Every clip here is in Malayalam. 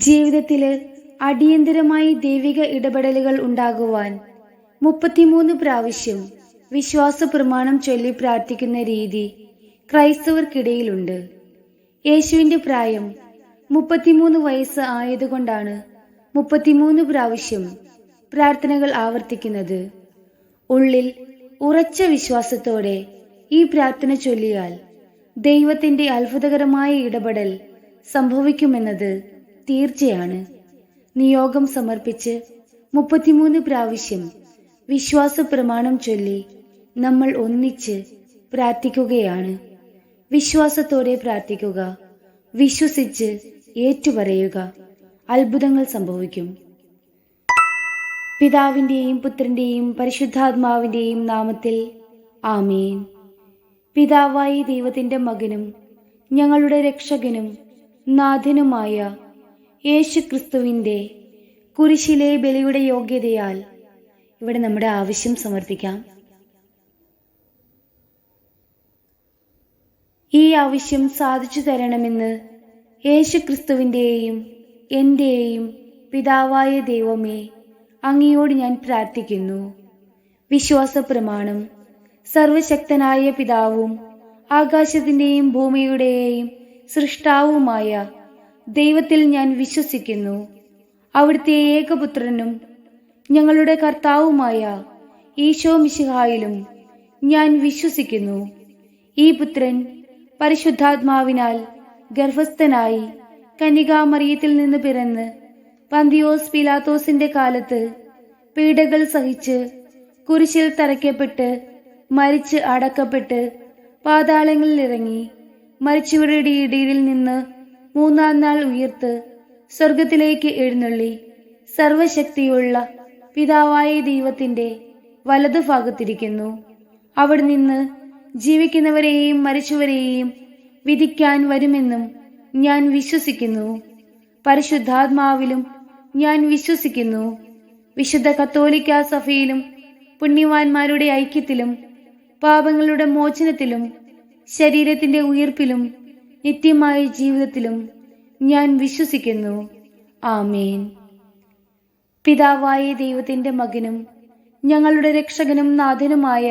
ജീവിതത്തില് അടിയന്തരമായി ദൈവിക ഇടപെടലുകൾ ഉണ്ടാകുവാൻ 33 പ്രാവശ്യം വിശ്വാസ പ്രമാണം ചൊല്ലി പ്രാർത്ഥിക്കുന്ന രീതി ക്രൈസ്തവർക്കിടയിലുണ്ട്. യേശുവിന്റെ പ്രായം 33 വയസ്സ് ആയതുകൊണ്ടാണ് 33 പ്രാവശ്യം പ്രാർത്ഥനകൾ ആവർത്തിക്കുന്നത്. ഉള്ളിൽ ഉറച്ച വിശ്വാസത്തോടെ ഈ പ്രാർത്ഥന ചൊല്ലിയാൽ ദൈവത്തിന്റെ അത്ഭുതകരമായ ഇടപെടൽ സംഭവിക്കുമെന്നത് തീർച്ചയാണ്. നിയോഗം സമർപ്പിച്ച് 33 പ്രാവശ്യം വിശ്വാസ പ്രമാണം ചൊല്ലി നമ്മൾ ഒന്നിച്ച് പ്രാർത്ഥിക്കുകയാണ്. വിശ്വാസത്തോടെ പ്രാർത്ഥിക്കുക, വിശ്വസിച്ച് ഏറ്റുപറയുക, അത്ഭുതങ്ങൾ സംഭവിക്കും. പിതാവിന്റെയും പുത്രന്റെയും പരിശുദ്ധാത്മാവിന്റെയും നാമത്തിൽ ആമേൻ. പിതാവായ ദൈവത്തിന്റെ മകനും ഞങ്ങളുടെ രക്ഷകനും നാഥനുമായ യേശു ക്രിസ്തുവിന്റെ കുരിശിലെ ബലിയുടെ യോഗ്യതയാൽ ഇവിടെ നമ്മുടെ ആവശ്യം സമർപ്പിക്കാം. ഈ ആവശ്യം സാധിച്ചു തരണമെന്ന് യേശു ക്രിസ്തുവിന്റെയും എന്റെയും പിതാവായ ദൈവമേ, അങ്ങയോട് ഞാൻ പ്രാർത്ഥിക്കുന്നു. വിശ്വാസ പ്രമാണം. സർവശക്തനായ പിതാവും ആകാശത്തിന്റെയും ഭൂമിയുടെയും സൃഷ്ടാവുമായ ദൈവത്തിൽ ഞാൻ വിശ്വസിക്കുന്നു. അവിടുത്തെ ഏകപുത്രനും ഞങ്ങളുടെ കർത്താവുമായ ഈശോ മിശിഹായിലും ഞാൻ വിശ്വസിക്കുന്നു. ഈ പുത്രൻ പരിശുദ്ധാത്മാവിനാൽ ഗർഭസ്ഥനായി കന്യകാമറിയത്തിൽ നിന്ന് പിറന്ന് പന്തിയോസ് പീലാത്തോസിന്റെ കാലത്ത് പീഡകൾ സഹിച്ച് കുരിശിൽ തറയ്ക്കപ്പെട്ട് മരിച്ച് അടക്കപ്പെട്ട് പാതാളങ്ങളിൽ ഇറങ്ങി മരിച്ചവരുടെ ഇടയിൽ നിന്ന് 3-ാം നാൾ ഉയർത്ത് സ്വർഗത്തിലേക്ക് എഴുന്നള്ളി സർവശക്തിയുള്ള പിതാവായ ദൈവത്തിന്റെ വലതുഭാഗത്തിരിക്കുന്നു. അവിടെ നിന്ന് ജീവിക്കുന്നവരെയും മരിച്ചവരെയും വിധിക്കാൻ വരുമെന്നും ഞാൻ വിശ്വസിക്കുന്നു. പരിശുദ്ധാത്മാവിലും ഞാൻ വിശ്വസിക്കുന്നു. വിശുദ്ധ കത്തോലിക്കാ സഭയിലും പുണ്യവാന്മാരുടെ ഐക്യത്തിലും പാപങ്ങളുടെ മോചനത്തിലും ശരീരത്തിന്റെ ഉയിർപ്പിലും നിത്യമായ ജീവിതത്തിലും ഞാൻ വിശ്വസിക്കുന്നു. ആമേൻ. പിതാവായ ദൈവത്തിന്റെ മകനും ഞങ്ങളുടെ രക്ഷകനും നാഥനുമായ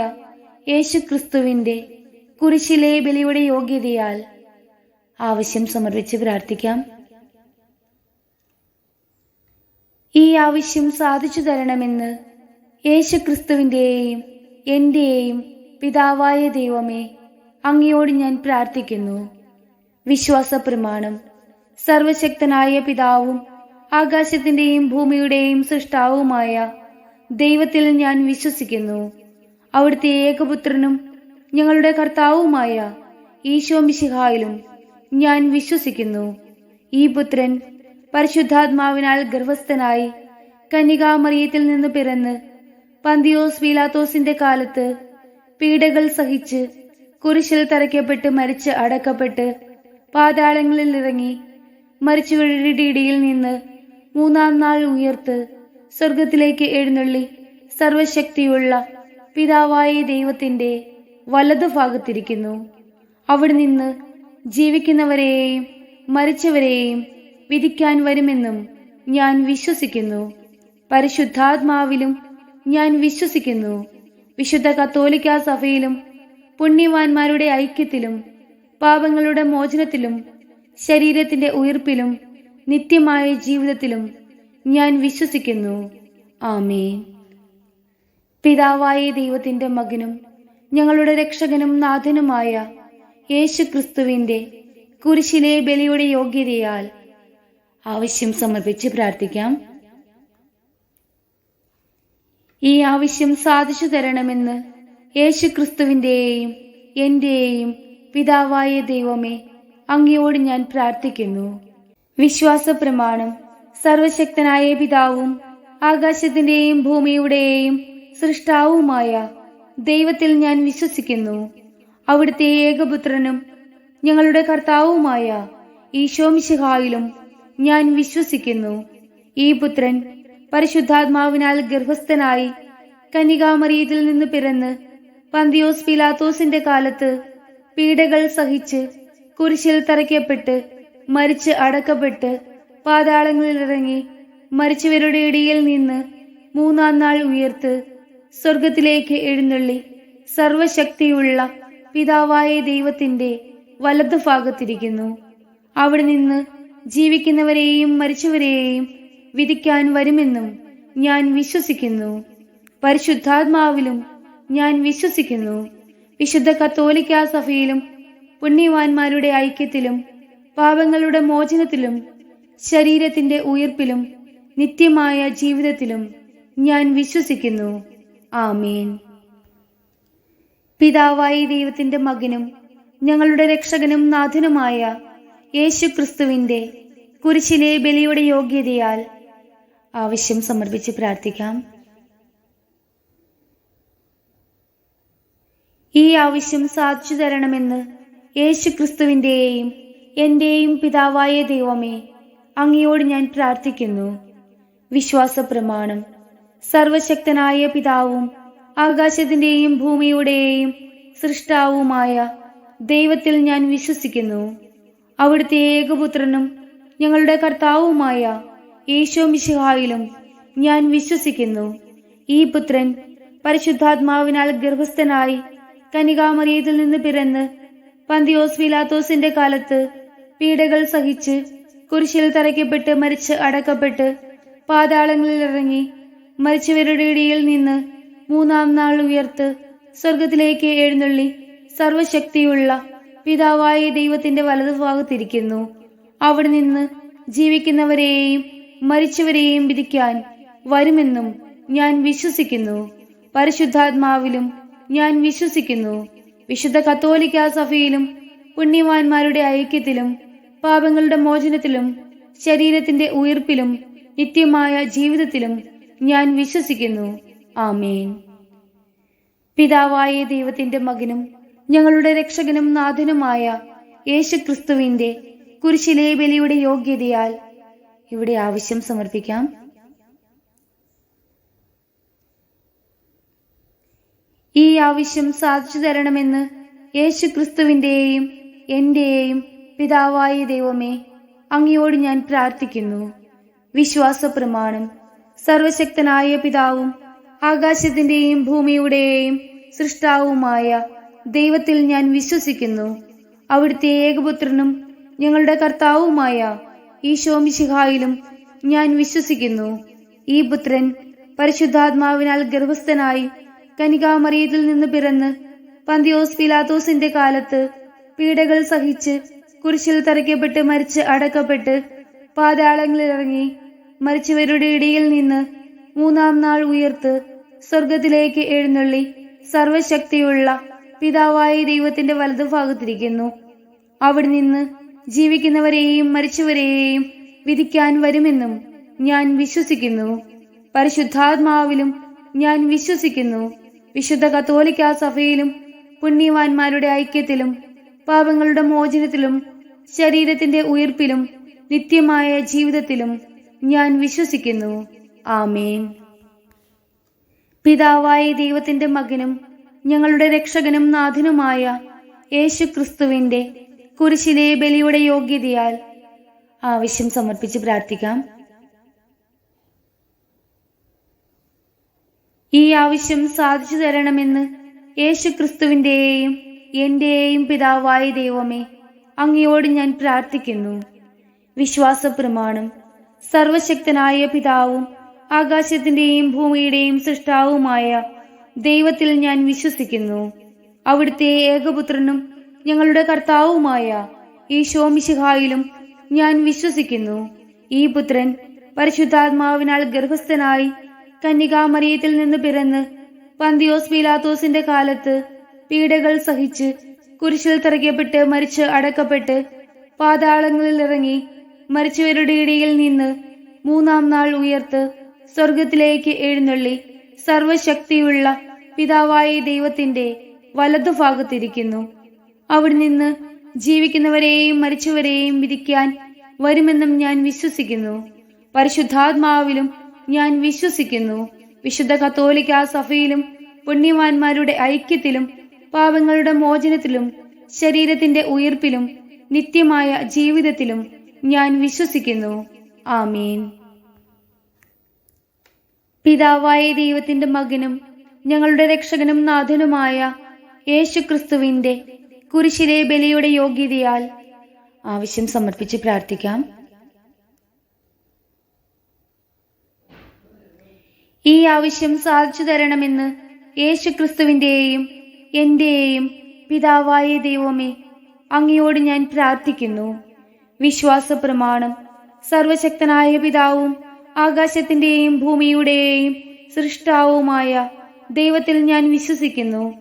യേശു ക്രിസ്തുവിന്റെ കുരിശിലെ ബലിയുടെ യോഗ്യതയാൽ ആവശ്യം സമർപ്പിച്ച് പ്രാർത്ഥിക്കാം. ഈ ആവശ്യം സാധിച്ചു തരണമെന്ന് യേശു ക്രിസ്തുവിന്റെയും എന്റെയും പിതാവായ ദൈവമേ, അങ്ങയോട് ഞാൻ പ്രാർത്ഥിക്കുന്നു. വിശ്വാസ പ്രമാണം. സർവശക്തനായ പിതാവും ആകാശത്തിന്റെയും ഭൂമിയുടെയും സൃഷ്ടാവുമായ ദൈവത്തിൽ ഞാൻ വിശ്വസിക്കുന്നു. അവിടുത്തെ ഏകപുത്രനും ഞങ്ങളുടെ കർത്താവുമായ ഈശോ മിശിഹായിലും ഞാൻ വിശ്വസിക്കുന്നു. ഈ പുത്രൻ പരിശുദ്ധാത്മാവിനാൽ ഗർഭസ്ഥനായി കന്യകാമറിയത്തിൽ നിന്ന് പിറന്ന് പന്തിയോസ് പീലാത്തോസിന്റെ കാലത്ത് പീഡകൾ സഹിച്ച് കുരിശിൽ തറയ്ക്കപ്പെട്ട് മരിച്ച് അടക്കപ്പെട്ട് പാതാളങ്ങളിൽ ഇറങ്ങി മരിച്ചവരുടെ ഇടയിൽ നിന്ന് 3-ാം നാൾ ഉയർത്ത് സ്വർഗത്തിലേക്ക് എഴുന്നള്ളി സർവശക്തിയുള്ള പിതാവായ ദൈവത്തിന്റെ വലതുഭാഗത്തിരിക്കുന്നു. അവിടെ നിന്ന് ജീവിക്കുന്നവരെയും മരിച്ചവരെയും വിധിക്കാൻ വരുമെന്നും ഞാൻ വിശ്വസിക്കുന്നു. പരിശുദ്ധാത്മാവിലും ഞാൻ വിശ്വസിക്കുന്നു. വിശുദ്ധ കത്തോലിക്കാ സഭയിലും പുണ്യവാന്മാരുടെ ഐക്യത്തിലും പാപങ്ങളുടെ മോചനത്തിലും ശരീരത്തിന്റെ ഉയിർപ്പിലും നിത്യമായ ജീവിതത്തിലും ഞാൻ വിശ്വസിക്കുന്നു. ആമേൻ. പിതാവായ ദൈവത്തിന്റെ മകനും ഞങ്ങളുടെ രക്ഷകനും നാഥനുമായ യേശു ക്രിസ്തുവിന്റെ കുരിശിലെ ബലിയുടെ യോഗ്യതയാൽ ആവശ്യം സമർപ്പിച്ച് പ്രാർത്ഥിക്കാം. ഈ ആവശ്യം സാധിച്ചു തരണമെന്ന് യേശു ക്രിസ്തുവിന്റെയും എന്റെയും പിതാവായ ദൈവമേ, അങ്ങയോട് ഞാൻ പ്രാർത്ഥിക്കുന്നു. വിശ്വാസ പ്രമാണം. സർവശക്തനായ പിതാവും ആകാശത്തിന്റെയും ഭൂമിയുടെയും സൃഷ്ടാവുമായ ദൈവത്തിൽ ഞാൻ വിശ്വസിക്കുന്നു. അവിടുത്തെ ഏകപുത്രനും ഞങ്ങളുടെ കർത്താവുമായ ഈശോ മിശിഹായിലും ഞാൻ വിശ്വസിക്കുന്നു. ഈ പുത്രൻ പരിശുദ്ധാത്മാവിനാൽ ഗർഭസ്ഥനായി കന്യകാമറിയത്തിൽ നിന്ന് പിറന്ന് പന്തിയോസ് പീലാത്തോസിന്റെ കാലത്ത് പീഡകൾ സഹിച്ച് കുരിശിൽ തറയ്ക്കപ്പെട്ട് മരിച്ച് അടക്കപ്പെട്ട് പാതാളങ്ങളിൽ ഇറങ്ങി മരിച്ചവരുടെ ഇടയിൽ നിന്ന് മൂന്നാം നാൾ ഉയർത്ത് സ്വർഗത്തിലേക്ക് എഴുന്നള്ളി സർവശക്തിയുള്ള പിതാവായ ദൈവത്തിന്റെ വലതുഭാഗത്തിരിക്കുന്നു. അവിടെ നിന്ന് ജീവിക്കുന്നവരെയും മരിച്ചവരെയും വിധിക്കാൻ വരുമെന്നും ഞാൻ വിശ്വസിക്കുന്നു. പരിശുദ്ധാത്മാവിലും ഞാൻ വിശ്വസിക്കുന്നു. വിശുദ്ധ കത്തോലിക്കാ സഭയിലും പുണ്യവാന്മാരുടെ ഐക്യത്തിലും പാപങ്ങളുടെ മോചനത്തിലും ശരീരത്തിന്റെ ഉയിർപ്പിലും നിത്യമായ ജീവിതത്തിലും ഞാൻ വിശ്വസിക്കുന്നു. ആമേൻ. പിതാവായ ദൈവത്തിന്റെ മകനും ഞങ്ങളുടെ രക്ഷകനും നാഥനുമായ യേശു ക്രിസ്തുവിന്റെ കുരിശിലെ ബലിയുടെ യോഗ്യതയാൽ ആവശ്യം സമർപ്പിച്ച് പ്രാർത്ഥിക്കാം. ഈ ആവശ്യം സാധിച്ചു തരണമെന്ന് യേശു ക്രിസ്തുവിന്റെയും എന്റെയും പിതാവായ ദൈവമേ, അങ്ങയോട് ഞാൻ പ്രാർത്ഥിക്കുന്നു. വിശ്വാസ പ്രമാണം. സർവശക്തനായ പിതാവും ആകാശത്തിന്റെയും ഭൂമിയുടെയും സൃഷ്ടാവുമായ ദൈവത്തിൽ ഞാൻ വിശ്വസിക്കുന്നു. അവിടുത്തെ ഏകപുത്രനും ഞങ്ങളുടെ കർത്താവുമായ ഈശോ മിശിഹായിലും ഞാൻ വിശ്വസിക്കുന്നു. ഈ പുത്രൻ പരിശുദ്ധാത്മാവിനാൽ ഗർഭസ്ഥനായി കന്യകാമറിയത്തിൽ നിന്ന് പിറന്ന് പന്തിയോസ് പീലാത്തോസിന്റെ കാലത്ത് പീഡകൾ സഹിച്ച് കുരിശിൽ തറയ്ക്കപ്പെട്ട് മരിച്ച് അടക്കപ്പെട്ട് പാതാളങ്ങളിൽ ഇറങ്ങി മരിച്ചവരുടെ ഇടയിൽ നിന്ന് മൂന്നാം നാൾ ഉയർത്ത് സ്വർഗത്തിലേക്ക് എഴുന്നള്ളി സർവശക്തിയുള്ള പിതാവായ ദൈവത്തിന്റെ വലതുഭാഗത്തിരിക്കുന്നു. അവിടെ നിന്ന് ജീവിക്കുന്നവരെയും മരിച്ചവരെയും വിധിക്കാൻ വരുമെന്നും ഞാൻ വിശ്വസിക്കുന്നു. പരിശുദ്ധാത്മാവിലും ഞാൻ വിശ്വസിക്കുന്നു. വിശുദ്ധ കത്തോലിക്കാ സഭയിലും പുണ്യവാന്മാരുടെ ഐക്യത്തിലും പാപങ്ങളുടെ മോചനത്തിലും ശരീരത്തിന്റെ ഉയിർപ്പിലും നിത്യമായ ജീവിതത്തിലും ഞാൻ വിശ്വസിക്കുന്നു. ആമേൻ. പിതാവായ ദൈവത്തിന്റെ മകനും ഞങ്ങളുടെ രക്ഷകനും നാഥനുമായ യേശു ക്രിസ്തുവിന്റെ കുരിശിലെ ബലിയുടെ യോഗ്യതയാൽ ഇവിടെ ആവശ്യം സമർപ്പിക്കാം. ഈ ആവശ്യം സാധിച്ചു തരണമെന്ന് യേശു ക്രിസ്തുവിന്റെയും എന്റെയും പിതാവായ ദൈവമേ, അങ്ങയോട് ഞാൻ പ്രാർത്ഥിക്കുന്നു. വിശ്വാസ പ്രമാണം. സർവശക്തനായ പിതാവും ആകാശത്തിന്റെയും ഭൂമിയുടെയും സൃഷ്ടാവുമായ ദൈവത്തിൽ ഞാൻ വിശ്വസിക്കുന്നു. അവിടുത്തെ ഏകപുത്രനും ഞങ്ങളുടെ കർത്താവുമായ ഈശോ മിശിഹായിലും ഞാൻ വിശ്വസിക്കുന്നു. ഈ പുത്രൻ പരിശുദ്ധാത്മാവിനാൽ ഗർഭസ്ഥനായി കന്യകാമറിയത്തിൽ നിന്ന് പിറന്ന് പന്തിയോസ് പീലാത്തോസിന്റെ കാലത്ത് പീഡകൾ സഹിച്ച് കുരിശിൽ തറയ്ക്കപ്പെട്ട് മരിച്ച് അടക്കപ്പെട്ട് പാതാളങ്ങളിൽ ഇറങ്ങി മരിച്ചവരുടെ ഇടയിൽ നിന്ന് മൂന്നാം നാൾ ഉയർത്ത് സ്വർഗത്തിലേക്ക് എഴുന്നള്ളി സർവശക്തിയുള്ള പിതാവായ ദൈവത്തിന്റെ വലതുഭാഗത്തിരിക്കുന്നു. അവിടെ നിന്ന് ജീവിക്കുന്നവരെയും മരിച്ചവരെയും വിധിക്കാൻ വരുമെന്നും ഞാൻ വിശ്വസിക്കുന്നു. പരിശുദ്ധാത്മാവിലും ഞാൻ വിശ്വസിക്കുന്നു. വിശുദ്ധ കത്തോലിക്കാ സഭയിലും പുണ്യവാന്മാരുടെ ഐക്യത്തിലും പാപങ്ങളുടെ മോചനത്തിലും ശരീരത്തിന്റെ ഉയിർപ്പിലും നിത്യമായ ജീവിതത്തിലും ഞാൻ വിശ്വസിക്കുന്നു. ആമേൻ. പിതാവായ ദൈവത്തിന്റെ മകനും ഞങ്ങളുടെ രക്ഷകനും നാഥനുമായ യേശു ക്രിസ്തുവിന്റെ കുരിശിലെ ബലിയുടെ യോഗ്യതയാൽ ആവശ്യം സമർപ്പിച്ച് പ്രാർത്ഥിക്കാം. ഈ ആവശ്യം സാധിച്ചു തരണമെന്ന് യേശു ക്രിസ്തുവിന്റെയും എന്റെയും പിതാവായ ദൈവമേ, അങ്ങയോട് ഞാൻ പ്രാർത്ഥിക്കുന്നു. വിശ്വാസ പ്രമാണം. സർവശക്തനായ പിതാവും ആകാശത്തിന്റെയും ഭൂമിയുടെയും സൃഷ്ടാവുമായ ദൈവത്തിൽ ഞാൻ വിശ്വസിക്കുന്നു. അവിടുത്തെ ഏകപുത്രനും ഞങ്ങളുടെ കർത്താവുമായ ഈശോ മിശിഹായിലും ഞാൻ വിശ്വസിക്കുന്നു. ഈ പുത്രൻ പരിശുദ്ധാത്മാവിനാൽ ഗർഭസ്ഥനായി കന്യകാമറിയത്തിൽ നിന്ന് പിറന്ന് പന്തിയോസ് പീലാത്തോസിന്റെ കാലത്ത് പീഡകൾ സഹിച്ച് കുരിശിൽ തറയ്ക്കപ്പെട്ട് മരിച്ച് അടക്കപ്പെട്ട് പാതാളങ്ങളിൽ ഇറങ്ങി മരിച്ചവരുടെ ഇടയിൽ നിന്ന് മൂന്നാം നാൾ ഉയർത്ത് സ്വർഗത്തിലേക്ക് എഴുന്നള്ളി സർവശക്തിയുള്ള പിതാവായ ദൈവത്തിന്റെ വലതുഭാഗത്തിരിക്കുന്നു. അവിടെ നിന്ന് ജീവിക്കുന്നവരെയും മരിച്ചവരെയും വിധിക്കാൻ വരുമെന്നും ഞാൻ വിശ്വസിക്കുന്നു. പരിശുദ്ധാത്മാവിലും ഞാൻ വിശ്വസിക്കുന്നു. വിശുദ്ധ കത്തോലിക്കാ സഭയിലും പുണ്യവാന്മാരുടെ ഐക്യത്തിലും പാപങ്ങളുടെ മോചനത്തിലും ശരീരത്തിന്റെ ഉയിർപ്പിലും നിത്യമായ ജീവിതത്തിലും ഞാൻ വിശ്വസിക്കുന്നു. ആമേൻ. പിതാവായ ദൈവത്തിന്റെ മകനും ഞങ്ങളുടെ രക്ഷകനും നാഥനുമായ യേശുക്രിസ്തുവിന്റെ കുരിശിലെ ബലിയുടെ യോഗ്യതയാൽ ആവശ്യം സമർപ്പിച്ച് പ്രാർത്ഥിക്കാം. ഈ ആവശ്യം സാധിച്ചു തരണമെന്ന് യേശുക്രിസ്തുവിന്റെയും എന്റെയും പിതാവായ ദൈവമേ, അങ്ങയോട് ഞാൻ പ്രാർത്ഥിക്കുന്നു. വിശ്വാസ പ്രമാണം. സർവശക്തനായ പിതാവും ആകാശത്തിന്റെയും ഭൂമിയുടെയും സൃഷ്ടാവുമായ ദൈവത്തിൽ ഞാൻ വിശ്വസിക്കുന്നു.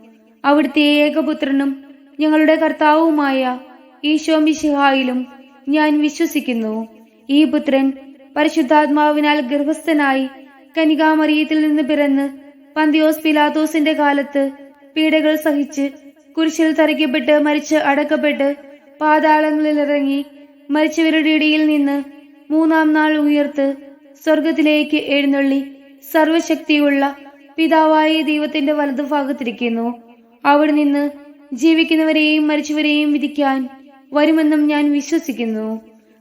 അവിടുത്തെ ഏകപുത്രനും ഞങ്ങളുടെ കർത്താവുമായ ഈശോ മിശിഹായിലും ഞാൻ വിശ്വസിക്കുന്നു. ഈ പുത്രൻ പരിശുദ്ധാത്മാവിനാൽ ഗർഭസ്ഥനായി കന്യകാമറിയത്തിൽ നിന്ന് പിറന്ന് പന്തിയോസ് പിലാത്തോസിന്റെ കാലത്ത് പീഡകൾ സഹിച്ച് കുരിശിൽ തറയ്ക്കപ്പെട്ട് മരിച്ച് അടക്കപ്പെട്ട് പാതാളങ്ങളിലിറങ്ങി മരിച്ചവരുടെ ഇടയിൽ നിന്ന് മൂന്നാം നാൾ ഉയർത്ത് സ്വർഗത്തിലേക്ക് എഴുന്നള്ളി സർവശക്തിയുള്ള പിതാവായ ദൈവത്തിന്റെ വലതുഭാഗത്തിരിക്കുന്നു. അവിടെ നിന്ന് ജീവിക്കുന്നവരെയും മരിച്ചവരെയും വിധിക്കാൻ വരുമെന്നും ഞാൻ വിശ്വസിക്കുന്നു.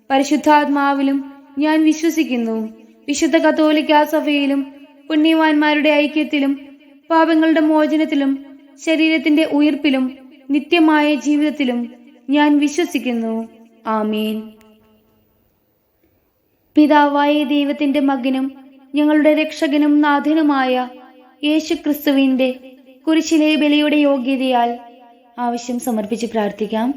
പരിശുദ്ധാത്മാവിലും ഞാൻ വിശ്വസിക്കുന്നു. വിശുദ്ധ കത്തോലിക്കാ സഭയിലും പുണ്യവാന്മാരുടെ ഐക്യത്തിലും പാപങ്ങളുടെ മോചനത്തിലും ശരീരത്തിന്റെ ഉയിർപ്പിലും നിത്യമായ ജീവിതത്തിലും ഞാൻ വിശ്വസിക്കുന്നു. ആമേൻ. പിതാവായ ദൈവത്തിന്റെ മകനും ഞങ്ങളുടെ രക്ഷകനും നാഥനുമായ യേശുക്രിസ്തുവിന്റെ കുരിശിലെ ബലിയുടെ യോഗ്യതയാൽ ആവശ്യം സമർപ്പിച്ച് പ്രാർത്ഥിക്കാം.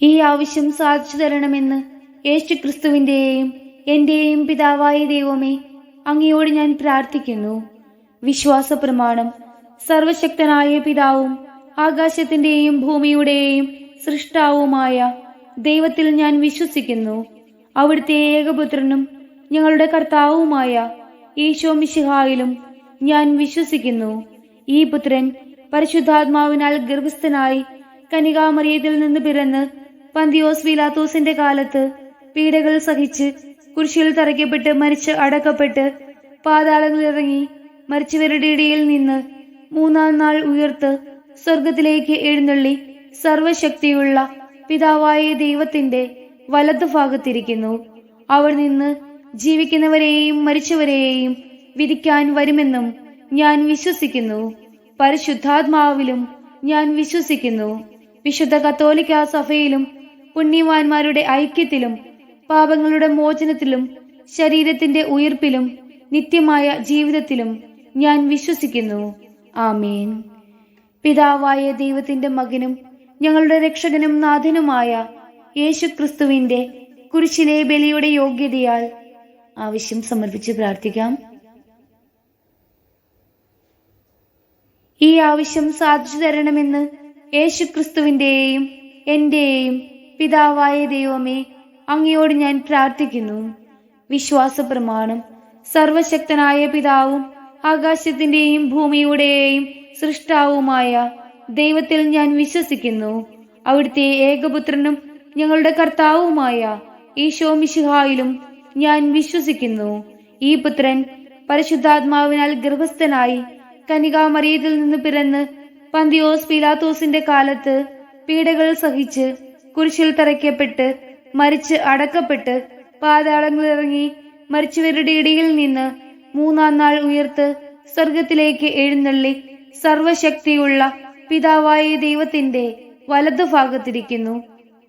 ഈ ആവശ്യം സാധിച്ചു തരണമെന്ന് യേശുക്രിസ്തുവിന്റെയും എന്റെയും പിതാവായ ദൈവമേ, അങ്ങയോട് ഞാൻ പ്രാർത്ഥിക്കുന്നു. വിശ്വാസ പ്രമാണം. സർവശക്തനായ പിതാവും ആകാശത്തിന്റെയും ഭൂമിയുടെയും സൃഷ്ടാവുമായ ദൈവത്തിൽ ഞാൻ വിശ്വസിക്കുന്നു. അവിടുത്തെ ഏകപുത്രനും ഞങ്ങളുടെ കർത്താവുമായ ഈശോ മിശിഹായിലും ഞാൻ വിശ്വസിക്കുന്നു. ഈ പുത്രൻ പരിശുദ്ധാത്മാവിനാൽ ഗർഭസ്ഥനായി കന്യകാമറിയത്തിൽ നിന്ന് പിറന്ന് പന്തിയോസ് പിലാത്തോസിന്റെ കാലത്ത് പീഡകൾ സഹിച്ച് കുരിശിൽ തറയ്ക്കപ്പെട്ട് മരിച്ച് അടക്കപ്പെട്ട് പാതാളങ്ങളിലിറങ്ങി മരിച്ചവരുടെ ഇടയിൽ നിന്ന് മൂന്നാം നാൾ ഉയർത്ത് സ്വർഗത്തിലേക്ക് എഴുന്നള്ളി സർവശക്തിയുള്ള പിതാവായ ദൈവത്തിന്റെ വലതുഭാഗത്തിരിക്കുന്നു. അവിടെ നിന്ന് ജീവിക്കുന്നവരെയും മരിച്ചവരെയും വിധിക്കാൻ വരുമെന്നും ഞാൻ വിശ്വസിക്കുന്നു. പരിശുദ്ധാത്മാവിലും ഞാൻ വിശ്വസിക്കുന്നു. വിശുദ്ധ കത്തോലിക്കാ സഭയിലും പുണ്യവാന്മാരുടെ ഐക്യത്തിലും പാപങ്ങളുടെ മോചനത്തിലും ശരീരത്തിന്റെ ഉയിർപ്പിലും നിത്യമായ ജീവിതത്തിലും ഞാൻ വിശ്വസിക്കുന്നു. ആമേൻ. പിതാവായ ദൈവത്തിന്റെ മകനും ഞങ്ങളുടെ രക്ഷകനും നാഥനുമായ യേശുക്രിസ്തുവിന്റെ കുരിശിലെ ബലിയുടെ യോഗ്യതയാൽ ആവശ്യം സമർപ്പിച്ച് പ്രാർത്ഥിക്കാം. ഈ ആവശ്യം സാധിച്ചു തരണമെന്ന് യേശുക്രിസ്തുവിന്റെയും എന്റെയും പിതാവായ ദൈവമേ, അങ്ങയോട് ഞാൻ പ്രാർത്ഥിക്കുന്നു. വിശ്വാസ പ്രമാണം. സർവശക്തനായ പിതാവും ആകാശത്തിന്റെയും ഭൂമിയുടെയും സൃഷ്ടാവുമായ ദൈവത്തിൽ ഞാൻ വിശ്വസിക്കുന്നു. അവിടുത്തെ ഏകപുത്രനും ഞങ്ങളുടെ കർത്താവുമായ ഈശോ മിശിഹായിലും ഞാൻ വിശ്വസിക്കുന്നു. ഈ പുത്രൻ പരിശുദ്ധാത്മാവിനാൽ ഗർഭസ്ഥനായി കന്യകാമറിയത്തിൽ നിന്ന് പിറന്ന് പന്തിയോസ് പിലാത്തോസിന്റെ കാലത്ത് പീഡകൾ സഹിച്ച് കുരിശിൽ തറയ്ക്കപ്പെട്ട് മരിച്ച് അടക്കപ്പെട്ട് പാതാളങ്ങളിലിറങ്ങി മരിച്ചവരുടെ ഇടയിൽ നിന്ന് മൂന്നാം നാൾ ഉയർത്ത് സ്വർഗത്തിലേക്ക് എഴുന്നള്ളി സർവശക്തിയുള്ള പിതാവായ ദൈവത്തിന്റെ വലതുഭാഗത്തിരിക്കുന്നു.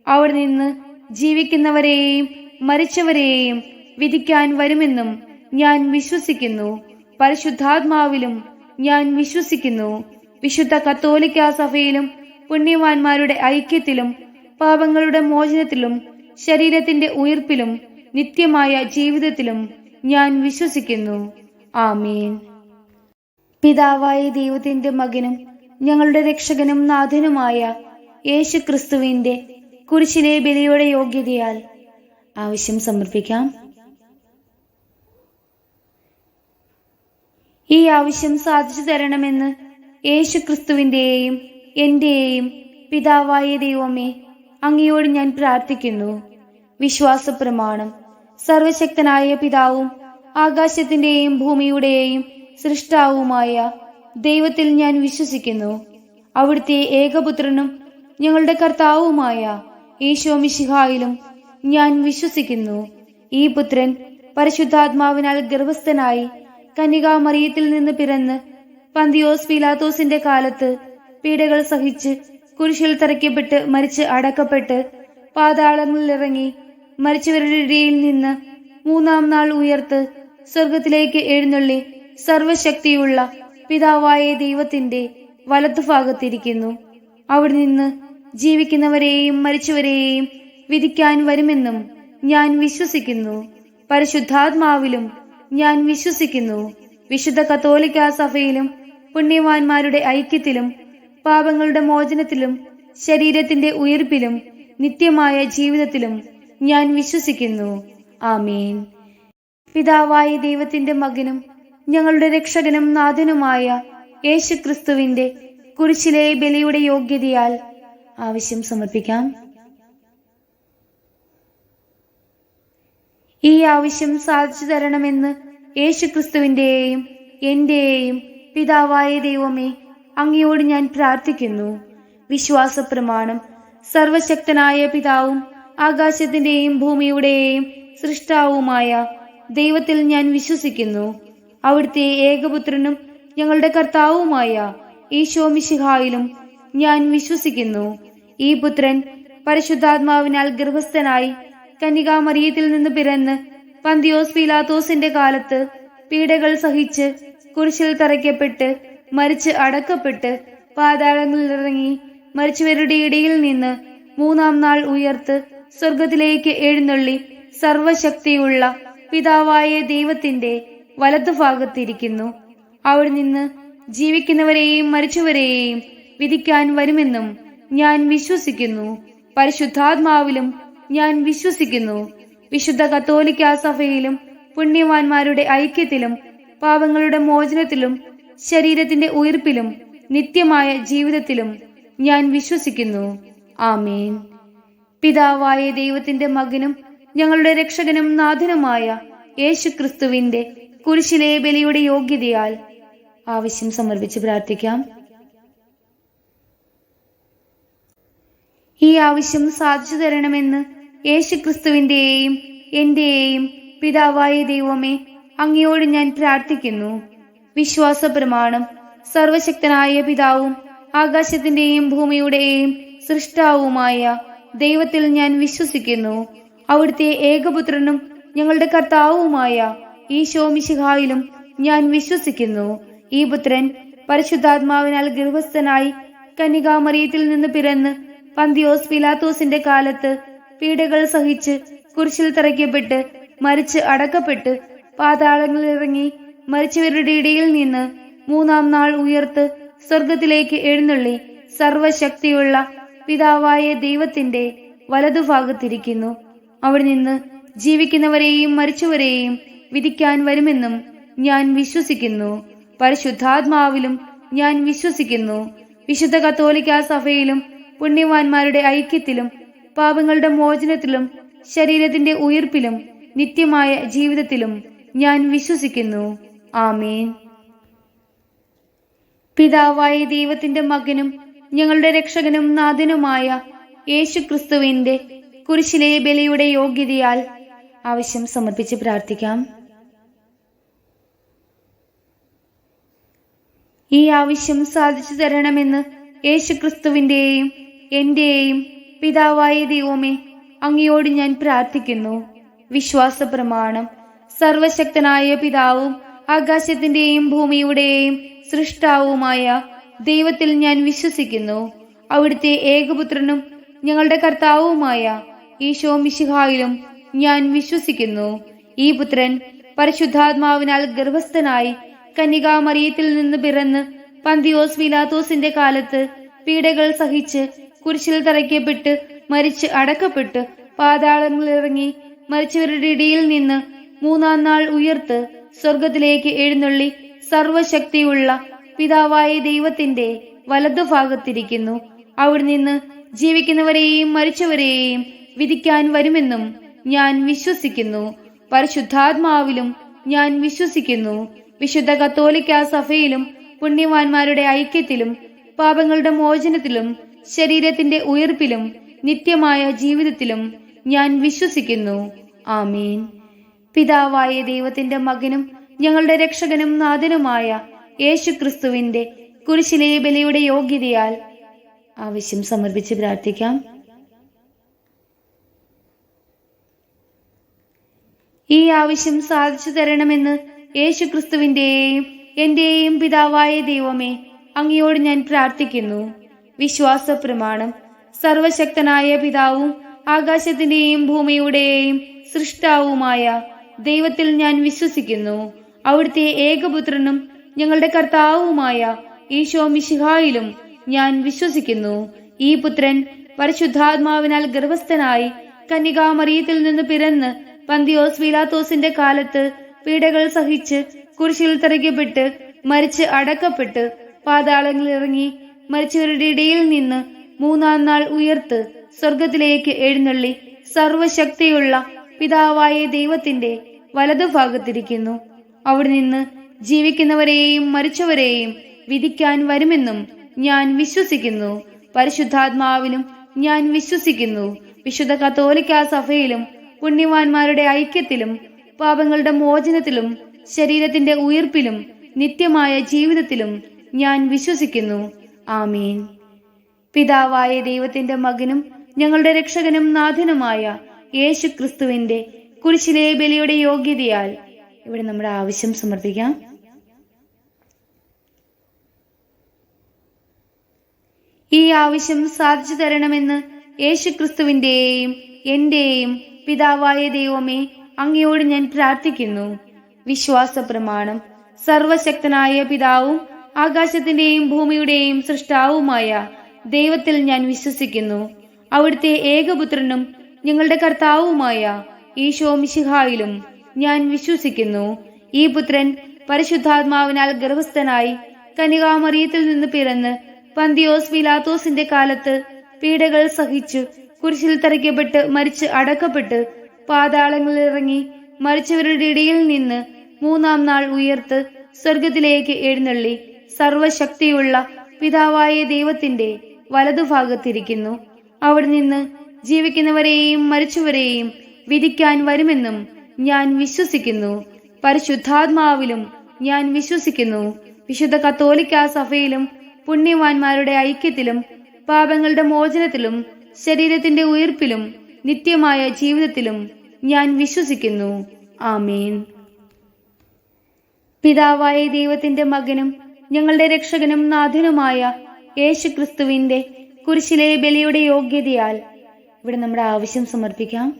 അവിടെ നിന്ന് ജീവിക്കുന്നവരെയും മരിച്ചവരെയും വിധിക്കാൻ വരുമെന്നും ഞാൻ വിശ്വസിക്കുന്നു. പരിശുദ്ധാത്മാവിലും ഞാൻ വിശ്വസിക്കുന്നു. വിശുദ്ധ കത്തോലിക്കാ സഭയിലും പുണ്യവാന്മാരുടെ ഐക്യത്തിലും പാപങ്ങളുടെ മോചനത്തിലും ശരീരത്തിന്റെ ഉയിർപ്പിലും നിത്യമായ ജീവിതത്തിലും ഞാൻ വിശ്വസിക്കുന്നു. ആമേൻ. പിതാവായ ദൈവത്തിന്റെ മകനും ഞങ്ങളുടെ രക്ഷകനും നാഥനുമായ യേശുക്രിസ്തുവിന്റെ കുരിശിലെ ബലിയുടെ യോഗ്യതയാൽ ആവശ്യം സമർപ്പിക്കാം. ഈ ആവശ്യം സാധിച്ചു തരണമെന്ന് യേശുക്രിസ്തുവിന്റെയും എന്റെയും പിതാവായ ദൈവമേ, അങ്ങയോട് ഞാൻ പ്രാർത്ഥിക്കുന്നു. വിശ്വാസ പ്രമാണം. സർവശക്തനായ പിതാവും ആകാശത്തിന്റെയും ഭൂമിയുടെയും സൃഷ്ടാവുമായ ദൈവത്തിൽ ഞാൻ വിശ്വസിക്കുന്നു. അവിടുത്തെ ഏകപുത്രനും ഞങ്ങളുടെ കർത്താവുമായ ഈശോ മിശിഹായിലും ഞാൻ വിശ്വസിക്കുന്നു. ഈ പുത്രൻ പരിശുദ്ധാത്മാവിനാൽ ഗർഭസ്ഥനായി കന്യകാമറിയത്തിൽ നിന്ന് പിറന്ന് പന്തിയോസ് പീലാത്തോസിന്റെ കാലത്ത് പീഡകൾ സഹിച്ച് കുരിശിൽ തറയ്ക്കപ്പെട്ട് മരിച്ച് അടക്കപ്പെട്ട് പാതാളങ്ങളിലിറങ്ങി മരിച്ചവരുടെ ഇടയിൽ നിന്ന് മൂന്നാം നാൾ ഉയർത്ത് സ്വർഗത്തിലേക്ക് എഴുന്നള്ളി സർവശക്തിയുള്ള പിതാവായ ദൈവത്തിന്റെ വലത്തുഭാഗത്തിരിക്കുന്നു. അവിടെ നിന്ന് ജീവിക്കുന്നവരെയും മരിച്ചവരെയും വിധിക്കാൻ വരുമെന്നും ഞാൻ വിശ്വസിക്കുന്നു. പരിശുദ്ധാത്മാവിലും ഞാൻ വിശ്വസിക്കുന്നു. വിശുദ്ധ കത്തോലിക്കാ സഭയിലും പുണ്യവാന്മാരുടെ ഐക്യത്തിലും പാപങ്ങളുടെ മോചനത്തിലും ശരീരത്തിന്റെ ഉയിർപ്പിലും നിത്യമായ ജീവിതത്തിലും ഞാൻ വിശ്വസിക്കുന്നു. ആമേൻ. പിതാവായ ദൈവത്തിന്റെ മകനും ഞങ്ങളുടെ രക്ഷകനും നാഥനുമായ യേശുക്രിസ്തുവിന്റെ കുരിശിലെ ബലിയുടെ യോഗ്യതയാൽ ആവശ്യം സമർപ്പിക്കാം. ഈ ആവശ്യം സാധിച്ചു തരണമെന്ന് യേശുക്രിസ്തുവിന്റെയും എന്റെയും പിതാവായ ദൈവമേ അങ്ങയോട് ഞാൻ പ്രാർത്ഥിക്കുന്നു. വിശ്വാസ പ്രമാണം. സർവശക്തനായ പിതാവും ആകാശത്തിന്റെയും ഭൂമിയുടെയും സൃഷ്ടാവുമായ ദൈവത്തിൽ ഞാൻ വിശ്വസിക്കുന്നു. അവിടുത്തെ ഏകപുത്രനും ഞങ്ങളുടെ കർത്താവുമായ ഈശോ മിശിഹായിലും ഞാൻ വിശ്വസിക്കുന്നു. ഈ പുത്രൻ പരിശുദ്ധാത്മാവിനാൽ ഗർഭസ്ഥനായി കന്യകാമറിയത്തിൽ നിന്ന് പിറന്ന് പന്തിയോസ് പീലാത്തോസിന്റെ കാലത്ത് പീഡകൾ സഹിച്ച് കുരിശിൽ തറയ്ക്കപ്പെട്ട് മരിച്ച് അടക്കപ്പെട്ട് പാതാളങ്ങളിലിറങ്ങി മരിച്ചവരുടെ ഇടയിൽ നിന്ന് മൂന്നാം നാൾ ഉയർത്ത് സ്വർഗത്തിലേക്ക് എഴുന്നള്ളി സർവശക്തിയുള്ള പിതാവായ ദൈവത്തിന്റെ വലത്തുഭാഗത്തിരിക്കുന്നു. അവിടെ നിന്ന് ജീവിക്കുന്നവരെയും മരിച്ചവരെയും വിധിക്കാൻ വരുമെന്നും ഞാൻ വിശ്വസിക്കുന്നു. പരിശുദ്ധാത്മാവിലും ഞാൻ വിശ്വസിക്കുന്നു. വിശുദ്ധ കത്തോലിക്കാ സഭയിലും പുണ്യവാന്മാരുടെ ഐക്യത്തിലും പാപങ്ങളുടെ മോചനത്തിലും ശരീരത്തിന്റെ ഉയിർപ്പിലും നിത്യമായ ജീവിതത്തിലും ഞാൻ വിശ്വസിക്കുന്നു. ആമേൻ. പിതാവായ ദൈവത്തിന്റെ മകനും ഞങ്ങളുടെ രക്ഷകനും നാഥനുമായ യേശുക്രിസ്തുവിന്റെ കുരിശിലെ ബലിയുടെ യോഗ്യതയാൽ ആവശ്യം സമർപ്പിച്ച് പ്രാർത്ഥിക്കാം. ഈ ആവശ്യം സാധിച്ചു തരണമെന്ന് യേശുക്രിസ്തുവിന്റെയും എന്റെയും പിതാവായ ദൈവമേ അങ്ങയോട് ഞാൻ പ്രാർത്ഥിക്കുന്നു. വിശ്വാസ പ്രമാണം. സർവശക്തനായ പിതാവും ആകാശത്തിന്റെയും ഭൂമിയുടെയും സൃഷ്ടാവുമായ ദൈവത്തിൽ ഞാൻ വിശ്വസിക്കുന്നു. അവിടുത്തെ ഏകപുത്രനും ഞങ്ങളുടെ കർത്താവുമായ ഈശോ മിശിഹായിലും ഞാൻ വിശ്വസിക്കുന്നു. ഈ പുത്രൻ പരിശുദ്ധാത്മാവിനാൽ ഗർഭസ്ഥനായി കന്യകാമറിയത്തിൽ നിന്ന് പിറന്ന് പന്തിയോസ് പീലാത്തോസിന്റെ കാലത്ത് പീഡകൾ സഹിച്ച് കുരിശിൽ തറയ്ക്കപ്പെട്ട് മരിച്ച് അടക്കപ്പെട്ട് പാതാളങ്ങളിലിറങ്ങി മരിച്ചവരുടെ ഇടയിൽ നിന്ന് മൂന്നാം നാൾ ഉയർത്ത് സ്വർഗത്തിലേക്ക് എഴുന്നള്ളി സർവശക്തിയുള്ള പിതാവായ ദൈവത്തിന്റെ വലതുഭാഗത്തിരിക്കുന്നു. അവിടെ നിന്ന് ജീവിക്കുന്നവരെയും മരിച്ചവരെയും വിധിക്കാൻ വരുമെന്നും ഞാൻ വിശ്വസിക്കുന്നു. പരിശുദ്ധാത്മാവിലും ഞാൻ വിശ്വസിക്കുന്നു. വിശുദ്ധ കത്തോലിക്കാ സഭയിലും പുണ്യവാന്മാരുടെ ഐക്യത്തിലും പാപങ്ങളുടെ മോചനത്തിലും ശരീരത്തിന്റെ ഉയിർപ്പിലും നിത്യമായ ജീവിതത്തിലും ഞാൻ വിശ്വസിക്കുന്നു. ആമേൻ. പിതാവായ ദൈവത്തിന്റെ മകനും ഞങ്ങളുടെ രക്ഷകനും നാഥനുമായ യേശുക്രിസ്തുവിന്റെ കുരിശിലെ ബലിയുടെ യോഗ്യതയാൽ ആവശ്യം സമർപ്പിച്ച് പ്രാർത്ഥിക്കാം. ഈ ആവശ്യം സാധിച്ചു തരണമെന്ന് യേശുക്രിസ്തുവിന്റെയും എന്റെയും പിതാവായ ദൈവമേ അങ്ങയോട് ഞാൻ പ്രാർത്ഥിക്കുന്നു. വിശ്വാസ പ്രമാണം. സർവശക്തനായ പിതാവും ആകാശത്തിന്റെയും ഭൂമിയുടെയും സൃഷ്ടാവുമായ ദൈവത്തിൽ ഞാൻ വിശ്വസിക്കുന്നു. അവിടുത്തെ ഏകപുത്രനും ഞങ്ങളുടെ കർത്താവുമായ ഈശോ മിശിഹായിലും ഞാൻ വിശ്വസിക്കുന്നു. ഈ പുത്രൻ പരിശുദ്ധാത്മാവിനാൽ ഗർഭസ്ഥനായി കന്യകാമറിയത്തിൽ നിന്ന് പിറന്ന് പന്തിയോസ് പീലാത്തോസിന്റെ കാലത്ത് പീഡകൾ സഹിച്ച് കുരിശിൽ തറയ്ക്കപ്പെട്ട് മരിച്ച് അടക്കപ്പെട്ട് പാതാളങ്ങളിലിറങ്ങി മരിച്ചവരുടെ ഇടയിൽ നിന്ന് മൂന്നാം നാൾ ഉയർത്ത് സ്വർഗത്തിലേക്ക് എഴുന്നള്ളി സർവശക്തിയുള്ള പിതാവായ ദൈവത്തിന്റെ വലതുഭാഗത്തിരിക്കുന്നു. അവിടെ നിന്ന് ജീവിക്കുന്നവരെയും മരിച്ചവരെയും വിധിക്കാൻ വരുമെന്നും ഞാൻ വിശ്വസിക്കുന്നു. പരിശുദ്ധാത്മാവിലും ഞാൻ വിശ്വസിക്കുന്നു. വിശുദ്ധ കത്തോലിക്കാ സഭയിലും പുണ്യവാന്മാരുടെ ഐക്യത്തിലും പാപങ്ങളുടെ മോചനത്തിലും ശരീരത്തിന്റെ ഉയിർപ്പിലും നിത്യമായ ജീവിതത്തിലും ഞാൻ വിശ്വസിക്കുന്നു. ആമേൻ. പിതാവായ ദൈവത്തിന്റെ മകനും ഞങ്ങളുടെ രക്ഷകനും നാഥനുമായ യേശുക്രിസ്തുവിന്റെ കുരിശിലെ ബലിയുടെ യോഗ്യതയാൽ ആവശ്യം സമർപ്പിച്ച് പ്രാർത്ഥിക്കാം. ഈ ആവശ്യം സാധിച്ചു തരണമെന്ന് യേശുക്രിസ്തുവിന്റെയും എന്റെയും പിതാവായ ദൈവമേ, അങ്ങയോട് ഞാൻ പ്രാർത്ഥിക്കുന്നു. വിശ്വാസ പ്രമാണം. സർവശക്തനായ പിതാവും ആകാശത്തിന്റെയും ഭൂമിയുടെയും സൃഷ്ടാവുമായ ദൈവത്തിൽ ഞാൻ വിശ്വസിക്കുന്നു. അവിടുത്തെ ഏകപുത്രനും ഞങ്ങളുടെ കർത്താവുമായ ഈശോ മിശിഹായിലും ഞാൻ വിശ്വസിക്കുന്നു. ഈ പുത്രൻ പരിശുദ്ധാത്മാവിനാൽ ഗർഭസ്ഥനായി കന്യകാമറിയത്തിൽ നിന്ന് പിറന്ന് പന്തിയോസ് പീലാത്തോസിന്റെ കാലത്ത് പീഡകൾ സഹിച്ച് കുരിശിൽ തറയ്ക്കപ്പെട്ട് മരിച്ച് അടക്കപ്പെട്ട് പാതാളങ്ങളിൽ ഇറങ്ങി മരിച്ചവരുടെ ഇടയിൽ നിന്ന് മൂന്നാം നാൾ ഉയർത്ത് സ്വർഗത്തിലേക്ക് എഴുന്നള്ളി സർവശക്തിയുള്ള പിതാവായ ദൈവത്തിന്റെ വലതുഭാഗത്തിരിക്കുന്നു. അവിടെ നിന്ന് ജീവിക്കുന്നവരെയും മരിച്ചവരെയും വിധിക്കാൻ വരുമെന്നും ഞാൻ വിശ്വസിക്കുന്നു. പരിശുദ്ധാത്മാവിലും ഞാൻ വിശ്വസിക്കുന്നു. വിശുദ്ധ കത്തോലിക്കാ സഭയിലും പുണ്യവാന്മാരുടെ ഐക്യത്തിലും പാപങ്ങളുടെ മോചനത്തിലും ശരീരത്തിന്റെ ഉയിർപ്പിലും നിത്യമായ ജീവിതത്തിലും ഞാൻ വിശ്വസിക്കുന്നു. ആമീൻ. പിതാവായ ദൈവത്തിന്റെ മകനും ഞങ്ങളുടെ രക്ഷകനും നാഥനുമായ യേശുക്രിസ്തുവിന്റെ കുരിശിലെ ബലിയുടെ യോഗ്യതയാൽ ഇവിടെ നമ്മുടെ ആവശ്യം സമർപ്പിക്കാം. ഈ ആവശ്യം സാധിച്ചു തരണമെന്ന് യേശുക്രിസ്തുവിന്റെയും എന്റെയും പിതാവായ ദൈവമേ, അങ്ങയോട് ഞാൻ പ്രാർത്ഥിക്കുന്നു. വിശ്വാസ പ്രമാണം. സർവശക്തനായ പിതാവും ആകാശത്തിന്റെയും ഭൂമിയുടെയും സൃഷ്ടാവുമായ ദൈവത്തിൽ ഞാൻ വിശ്വസിക്കുന്നു. അവിടുത്തെ ഏകപുത്രനും ഞങ്ങളുടെ കർത്താവുമായ ഈശോ മിശിഹായിലും ഞാൻ വിശ്വസിക്കുന്നു. ഈ പുത്രൻ പരിശുദ്ധാത്മാവിനാൽ ഗർഭസ്ഥനായി കന്യകാമറിയത്തിൽ നിന്ന് പിറന്ന് പന്തിയോസ് പീലാത്തോസിന്റെ കാലത്ത് പീഡകൾ സഹിച്ചു കുരിശിൽ തറയ്ക്കപ്പെട്ട് മരിച്ച് അടക്കപ്പെട്ട് പാതാളങ്ങളിൽ ഇറങ്ങി മരിച്ചവരുടെ ഇടയിൽ നിന്ന് മൂന്നാം നാൾ ഉയർത്ത് സ്വർഗത്തിലേക്ക് എഴുന്നള്ളി സർവശക്തിയുള്ള പിതാവായ ദൈവത്തിന്റെ വലതുഭാഗത്തിരിക്കുന്നു. അവിടെ നിന്ന് ജീവിക്കുന്നവരെയും മരിച്ചവരെയും വിധിക്കാൻ വരുമെന്നും ഞാൻ വിശ്വസിക്കുന്നു. പരിശുദ്ധാത്മാവിലും ഞാൻ വിശ്വസിക്കുന്നു. വിശുദ്ധ കത്തോലിക്കാ സഭയിലും പുണ്യവാന്മാരുടെ ഐക്യത്തിലും പാപങ്ങളുടെ മോചനത്തിലും ശരീരത്തിന്റെ ഉയിർപ്പിലും നിത്യമായ ജീവിതത്തിലും ഞാൻ വിശ്വസിക്കുന്നു. ആമേൻ. പിതാവായ ദൈവത്തിന്റെ മകനും ഞങ്ങളുടെ രക്ഷകനും നാഥനുമായ യേശുക്രിസ്തുവിന്റെ കുരിശിലെ ബലിയുടെ യോഗ്യതയാൽ ഇവിടെ നമ്മുടെ ആവശ്യം സമർപ്പിക്കാം.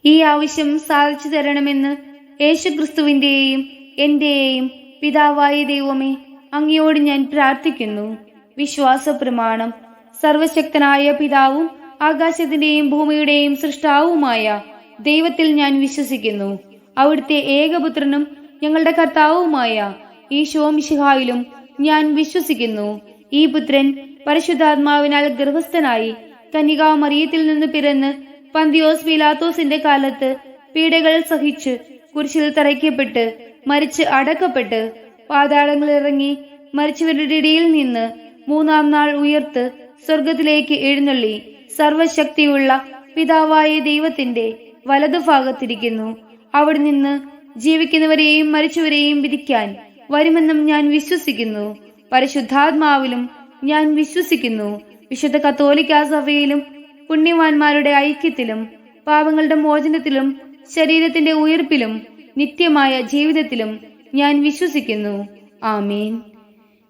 ഈ ആവശ്യം സാധിച്ചു തരണമെന്ന് യേശുക്രിസ്തുവിന്റെയും എന്റെയും പിതാവായ ദൈവമേ, അങ്ങയോട് ഞാൻ പ്രാർത്ഥിക്കുന്നു. വിശ്വാസ പ്രമാണം. സർവശക്തനായ പിതാവും ആകാശത്തിന്റെയും ഭൂമിയുടെയും സൃഷ്ടാവുമായ ദൈവത്തിൽ ഞാൻ വിശ്വസിക്കുന്നു. അവിടുത്തെ ഏകപുത്രനും ഞങ്ങളുടെ കർത്താവുമായ ഈശോ മിശിഹായിലും ഞാൻ വിശ്വസിക്കുന്നു. ഈ പുത്രൻ പരിശുദ്ധാത്മാവിനാൽ ഗർഭസ്ഥനായി കന്യകാമറിയത്തിൽ നിന്ന് പിറന്ന് പന്തിയോസ് പീലാത്തോസിന്റെ കാലത്ത് പീഡകൾ സഹിച്ച് കുരിശിൽ തറയ്ക്കപ്പെട്ട് മരിച്ച് അടക്കപ്പെട്ട് പാതാളങ്ങളിൽ ഇറങ്ങി മരിച്ചവരുടെ ഇടയിൽ നിന്ന് മൂന്നാം നാൾ ഉയർത്ത് സ്വർഗത്തിലേക്ക് എഴുന്നള്ളി സർവശക്തിയുള്ള പിതാവായ ദൈവത്തിന്റെ വലതുഭാഗത്തിരിക്കുന്നു. അവിടെ നിന്ന് ജീവിക്കുന്നവരെയും മരിച്ചവരെയും വിധിക്കാൻ വരുമെന്നും ഞാൻ വിശ്വസിക്കുന്നു. പരിശുദ്ധാത്മാവിലും ഞാൻ വിശ്വസിക്കുന്നു. വിശുദ്ധ കത്തോലിക്കാ സഭയിലും പുണ്യവാന്മാരുടെ ഐക്യത്തിലും പാപങ്ങളുടെ മോചനത്തിലും ശരീരത്തിന്റെ ഉയിർപ്പിലും നിത്യമായ ജീവിതത്തിലും ഞാൻ വിശ്വസിക്കുന്നു. ആമേൻ.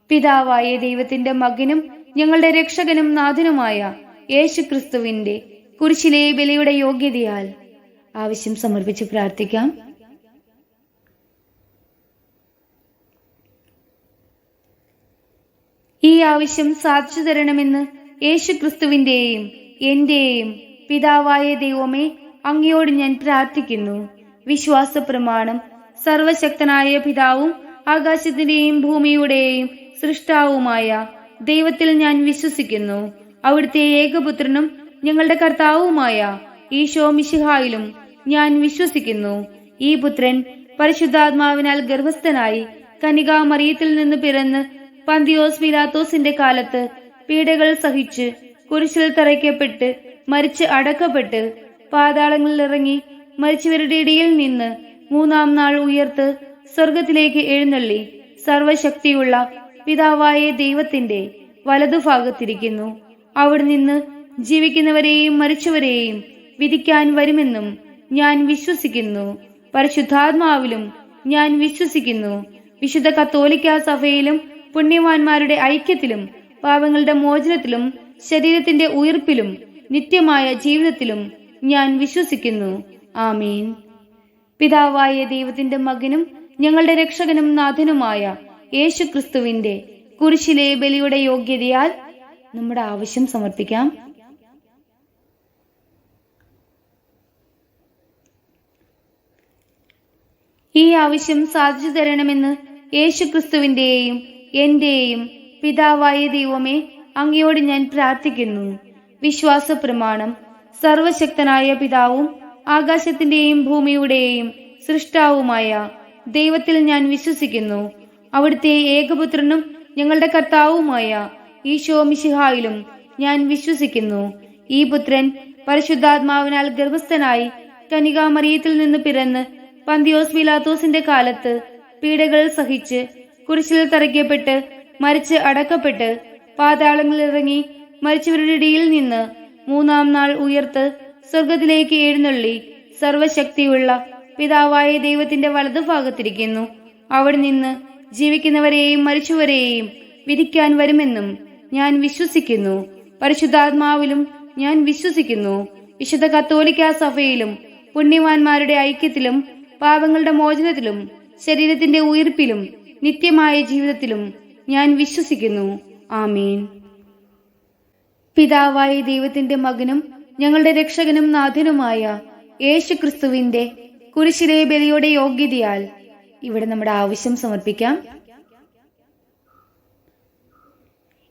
പിതാവായ ദൈവത്തിന്റെ മകനും ഞങ്ങളുടെ രക്ഷകനും നാഥനുമായ യേശുക്രിസ്തുവിന്റെ കുരിശിലെ ബലിയുടെ യോഗ്യതയാൽ ആവശ്യം സമർപ്പിച്ച് പ്രാർത്ഥിക്കാം. ഈ ആവശ്യം സാധിച്ചു തരണമെന്ന് യേശുക്രിസ്തുവിന്റെയും എന്റെയും പിതാവായ ദൈവമേ, അങ്ങയോട് ഞാൻ പ്രാർത്ഥിക്കുന്നു. വിശ്വാസ പ്രമാണം. സർവശക്തനായ പിതാവും ആകാശത്തിന്റെയും ഭൂമിയുടെയും സൃഷ്ടാവുമായ ദൈവത്തിൽ ഞാൻ വിശ്വസിക്കുന്നു. അവിടുത്തെ ഏകപുത്രനും ഞങ്ങളുടെ കർത്താവുമായ ഈശോ മിശിഹായിലും ഞാൻ വിശ്വസിക്കുന്നു. ഈ പുത്രൻ പരിശുദ്ധാത്മാവിനാൽ ഗർഭസ്ഥനായി കന്യകാമറിയത്തിൽ നിന്ന് പിറന്ന് പന്തിയോസ് പീലാത്തോസിന്റെ കാലത്ത് പീഡകൾ സഹിച്ച് കുരിശിൽ തറയ്ക്കപ്പെട്ട് മരിച്ച് അടക്കപ്പെട്ട് പാതാളങ്ങളിൽ ഇറങ്ങി മരിച്ചവരുടെ ഇടയിൽ നിന്ന് മൂന്നാം നാൾ ഉയർത്ത് സ്വർഗത്തിലേക്ക് എഴുന്നള്ളി സർവശക്തിയുള്ള പിതാവായ ദൈവത്തിന്റെ വലതുഭാഗത്തിരിക്കുന്നു. അവിടെ നിന്ന് ജീവിക്കുന്നവരെയും മരിച്ചവരെയും വിധിക്കാൻ വരുമെന്നും ഞാൻ വിശ്വസിക്കുന്നു. പരിശുദ്ധാത്മാവിലും ഞാൻ വിശ്വസിക്കുന്നു. വിശുദ്ധ കത്തോലിക്കാ സഭയിലും പുണ്യവാന്മാരുടെ ഐക്യത്തിലും പാപങ്ങളുടെ മോചനത്തിലും ശരീരത്തിന്റെ ഉയിർപ്പിലും നിത്യമായ ജീവിതത്തിലും ഞാൻ വിശ്വസിക്കുന്നു. ആമീൻ. പിതാവായ ദൈവത്തിന്റെ മകനും ഞങ്ങളുടെ രക്ഷകനും നാഥനുമായ യേശു ക്രിസ്തുവിന്റെ കുരിശിലെ ബലിയുടെ യോഗ്യതയാൽ നമ്മുടെ ആവശ്യം സമർപ്പിക്കാം. ഈ ആവശ്യം സാധിച്ചു തരണമെന്ന് യേശു ക്രിസ്തുവിന്റെയും എന്റെയും പിതാവായ ദൈവമേ അങ്ങയോട് ഞാൻ പ്രാർത്ഥിക്കുന്നു. വിശ്വാസ പ്രമാണം. സർവശക്തനായ പിതാവും ആകാശത്തിന്റെയും ഭൂമിയുടെയും സൃഷ്ടാവുമായ ദൈവത്തിൽ ഞാൻ വിശ്വസിക്കുന്നു. അവിടുത്തെ ഏകപുത്രനും ഞങ്ങളുടെ കർത്താവുമായ ഈശോ മിശിഹായിലും ഞാൻ വിശ്വസിക്കുന്നു. ഈ പുത്രൻ പരിശുദ്ധാത്മാവിനാൽ ഗർഭസ്ഥനായി കന്യകാമറിയത്തിൽ നിന്ന് പിറന്ന് പന്തിയോസ് പീലാത്തോസിന്റെ കാലത്ത് പീഡകൾ സഹിച്ച് കുരിശിൽ തറയ്ക്കപ്പെട്ട് മരിച്ച് അടക്കപ്പെട്ട് പാതാളങ്ങളിൽ ഇറങ്ങി മരിച്ചവരുടെ ഇടയിൽ നിന്ന് മൂന്നാം നാൾ ഉയർത്ത് സ്വർഗത്തിലേക്ക് എഴുന്നള്ളി സർവശക്തിയുള്ള പിതാവായ ദൈവത്തിന്റെ വലതുഭാഗത്തിരിക്കുന്നു. അവിടെ നിന്ന് ജീവിക്കുന്നവരെയും മരിച്ചവരെയും വിധിക്കാൻ വരുമെന്നും ഞാൻ വിശ്വസിക്കുന്നു. പരിശുദ്ധാത്മാവിലും ഞാൻ വിശ്വസിക്കുന്നു. വിശുദ്ധ കത്തോലിക്കാ സഭയിലും പുണ്യവാന്മാരുടെ ഐക്യത്തിലും പാപങ്ങളുടെ മോചനത്തിലും ശരീരത്തിന്റെ ഉയിർപ്പിലും നിത്യമായ ജീവിതത്തിലും ഞാൻ വിശ്വസിക്കുന്നു. ആമീൻ. പിതാവായ ദൈവത്തിന്റെ മകനും ഞങ്ങളുടെ രക്ഷകനും നാഥനുമായ യേശു ക്രിസ്തുവിന്റെ കുരിശിലെ ബലിയുടെ യോഗ്യതയാൽ ഇവിടെ നമ്മുടെ ആവശ്യം സമർപ്പിക്കാം.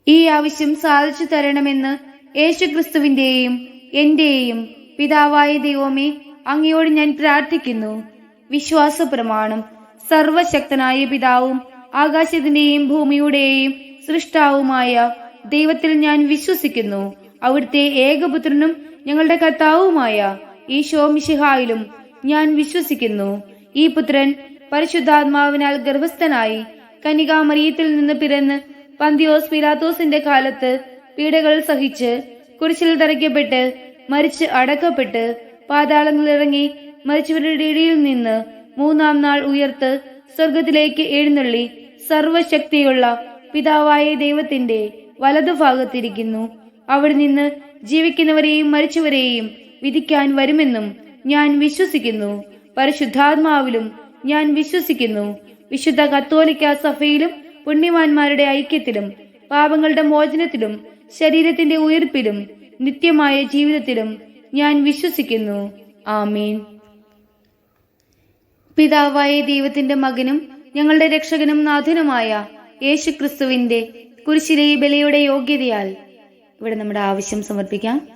ഈ ആവശ്യം സാധിച്ചു തരണമെന്ന് യേശു ക്രിസ്തുവിന്റെയും എന്റെയും പിതാവായ ദൈവമേ അങ്ങയോട് ഞാൻ പ്രാർത്ഥിക്കുന്നു. വിശ്വാസ പ്രമാണം. സർവശക്തനായ പിതാവും ആകാശത്തിന്റെയും ഭൂമിയുടെയും സൃഷ്ടാവുമായ ദൈവത്തിൽ ഞാൻ വിശ്വസിക്കുന്നു. അവിടുത്തെ ഏകപുത്രനും ഞങ്ങളുടെ കർത്താവുമായ ഈശോ മിശിഹായിലും ഞാൻ വിശ്വസിക്കുന്നു. ഈ പുത്രൻ പരിശുദ്ധാത്മാവിനാൽ ഗർഭസ്ഥനായി കന്യകാമറിയത്തിൽ നിന്ന് പിറന്ന് പന്തിയോസ് പീലാത്തോസിന്റെ കാലത്ത് പീഡകൾ സഹിച്ച് കുരിശിൽ തറയ്ക്കപ്പെട്ട് മരിച്ച് അടക്കപ്പെട്ട് പാതാളങ്ങളിലിറങ്ങി മരിച്ചവരുടെ ഇടയിൽ നിന്ന് മൂന്നാം നാൾ ഉയർത്ത് സ്വർഗത്തിലേക്ക് എഴുന്നള്ളി സർവശക്തിയുള്ള പിതാവായ ദൈവത്തിന്റെ വലതുഭാഗത്തിരിക്കുന്നു. അവിടെ നിന്ന് ജീവിക്കുന്നവരെയും മരിച്ചവരെയും വിധിക്കാൻ വരുമെന്നും ഞാൻ വിശ്വസിക്കുന്നു. പരിശുദ്ധാത്മാവിലും ഞാൻ വിശ്വസിക്കുന്നു. വിശുദ്ധ കത്തോലിക്കാ സഭയിലും പുണ്യവാന്മാരുടെ ഐക്യത്തിലും പാപങ്ങളുടെ മോചനത്തിലും ശരീരത്തിന്റെ ഉയിർപ്പിലും നിത്യമായ ജീവിതത്തിലും ഞാൻ വിശ്വസിക്കുന്നു. ആമീൻ. പിതാവായ ദൈവത്തിന്റെ മകനും ഞങ്ങളുടെ രക്ഷകനും നാഥനുമായ യേശു ക്രിസ്തുവിന്റെ കുരിശിലെ ബലിയുടെ യോഗ്യതയാൽ ഇവിടെ നമ്മുടെ ആവശ്യം സമർപ്പിക്കാം.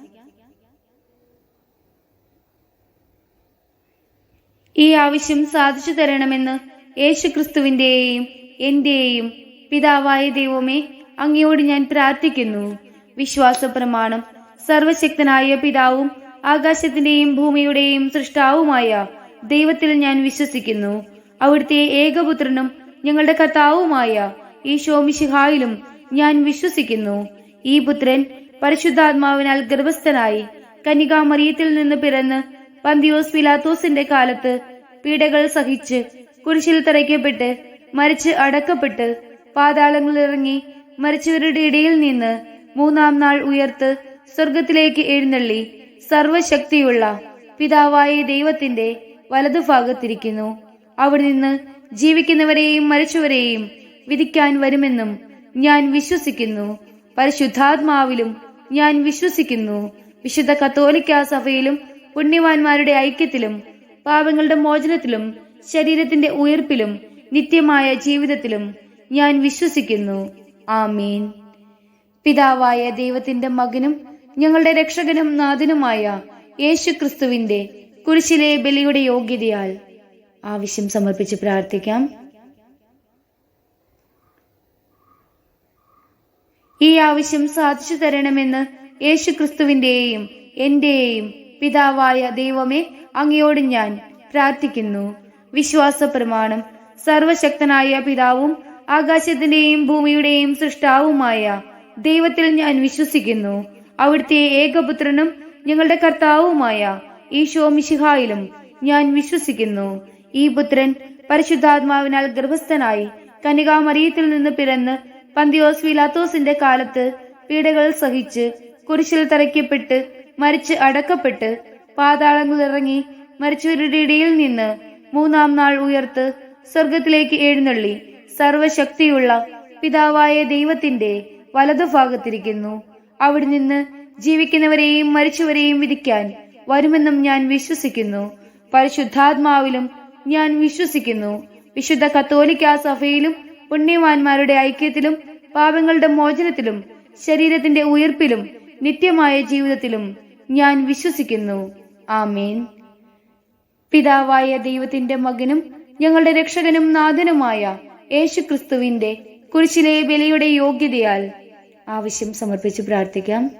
ഈ ആവശ്യം സാധിച്ചു തരണമെന്ന് യേശു ക്രിസ്തുവിന്റെയും എന്റെയും പിതാവായ ദൈവമേ അങ്ങയോട് ഞാൻ പ്രാർത്ഥിക്കുന്നു. വിശ്വാസ പ്രമാണം. സർവശക്തനായ പിതാവും ആകാശത്തിന്റെയും ഭൂമിയുടെയും സൃഷ്ടാവുമായ ദൈവത്തിൽ ഞാൻ വിശ്വസിക്കുന്നു. അവിടുത്തെ ഏകപുത്രനും ഞങ്ങളുടെ കർത്താവുമായ ഈശോ മിശിഹായിലും ഞാൻ വിശ്വസിക്കുന്നു. ഈ പുത്രൻ പരിശുദ്ധാത്മാവിനാൽ ഗർഭസ്ഥനായി കന്യകാമറിയത്തിൽ നിന്ന് പിറന്ന് പന്തിയോസ് പീലാത്തോസിന്റെ കാലത്ത് പീഡകൾ സഹിച്ച് കുരിശിൽ തറയ്ക്കപ്പെട്ട് മരിച്ച് അടക്കപ്പെട്ട് പാതാളങ്ങളിലിറങ്ങി മരിച്ചവരുടെ ഇടയിൽ നിന്ന് മൂന്നാം നാൾ ഉയർത്ത് സ്വർഗത്തിലേക്ക് എഴുന്നള്ളി സർവശക്തിയുള്ള പിതാവായ ദൈവത്തിന്റെ വലതുഭാഗത്തിരിക്കുന്നു. അവിടെ നിന്ന് ജീവിക്കുന്നവരെയും മരിച്ചവരെയും വിധിക്കാൻ വരുമെന്നും ഞാൻ വിശ്വസിക്കുന്നു. പരിശുദ്ധാത്മാവിലും ഞാൻ വിശ്വസിക്കുന്നു. വിശുദ്ധ കത്തോലിക്കാ സഭയിലും പുണ്യവാന്മാരുടെ ഐക്യത്തിലും പാപങ്ങളുടെ മോചനത്തിലും ശരീരത്തിന്റെ ഉയിർപ്പിലും നിത്യമായ ജീവിതത്തിലും ഞാൻ വിശ്വസിക്കുന്നു. ആമീൻ. പിതാവായ ദൈവത്തിന്റെ മകനും ഞങ്ങളുടെ രക്ഷകനും നാഥനുമായ യേശു ക്രിസ്തുവിന്റെ കുരിശിലെ ബലിയുടെ യോഗ്യതയാൽ ആവശ്യം സമർപ്പിച്ച് പ്രാർത്ഥിക്കാം. ഈ ആവശ്യം സാധിച്ചു തരണമെന്ന് യേശുക്രിസ്തുവിന്റെയും എന്റെയും പിതാവായ ദൈവമേ, അങ്ങയോട് ഞാൻ പ്രാർത്ഥിക്കുന്നു. വിശ്വാസ പ്രമാണം. സർവശക്തനായ പിതാവും ആകാശത്തിന്റെയും ഭൂമിയുടെയും സൃഷ്ടാവുമായ ദൈവത്തിൽ ഞാൻ വിശ്വസിക്കുന്നു. അവിടുത്തെ ഏകപുത്രനും ഞങ്ങളുടെ കർത്താവുമായ ഈശോ മിശിഹായിലും ഞാൻ വിശ്വസിക്കുന്നു. ഈ പുത്രൻ പരിശുദ്ധാത്മാവിനാൽ ഗർഭസ്ഥനായി കന്യകാമറിയത്തിൽ നിന്ന് പിറന്ന് പന്തിയോസ് പീലാത്തോസിന്റെ കാലത്ത് പീഡകൾ സഹിച്ച് കുരിശിൽ തറയ്ക്കപ്പെട്ട് മരിച്ച് അടക്കപ്പെട്ട് പാതാളങ്ങളിലിറങ്ങി മരിച്ചവരുടെ ഇടയിൽ നിന്ന് മൂന്നാം നാൾ ഉയർത്ത് സ്വർഗത്തിലേക്ക് എഴുന്നള്ളി സർവശക്തിയുള്ള പിതാവായ ദൈവത്തിന്റെ വലതുഭാഗത്തിരിക്കുന്നു. അവിടെ നിന്ന് ജീവിക്കുന്നവരെയും മരിച്ചവരെയും വിധിക്കാൻ വരുമെന്നും ഞാൻ വിശ്വസിക്കുന്നു. പരിശുദ്ധാത്മാവിലും ഞാൻ വിശ്വസിക്കുന്നു. വിശുദ്ധ കത്തോലിക്കാ സഭയിലും പുണ്യവാന്മാരുടെ ഐക്യത്തിലും പാപങ്ങളുടെ മോചനത്തിലും ശരീരത്തിന്റെ ഉയർപ്പിലും നിത്യമായ ജീവിതത്തിലും ഞാൻ വിശ്വസിക്കുന്നു. ആമേൻ. പിതാവായ ദൈവത്തിന്റെ മകനും ഞങ്ങളുടെ രക്ഷകനും നാഥനുമായ യേശുക്രിസ്തുവിന്റെ കുരിശിലെ ബലിയുടെ യോഗ്യതയാൽ ആവശ്യം സമർപ്പിച്ച് പ്രാർത്ഥിക്കാം.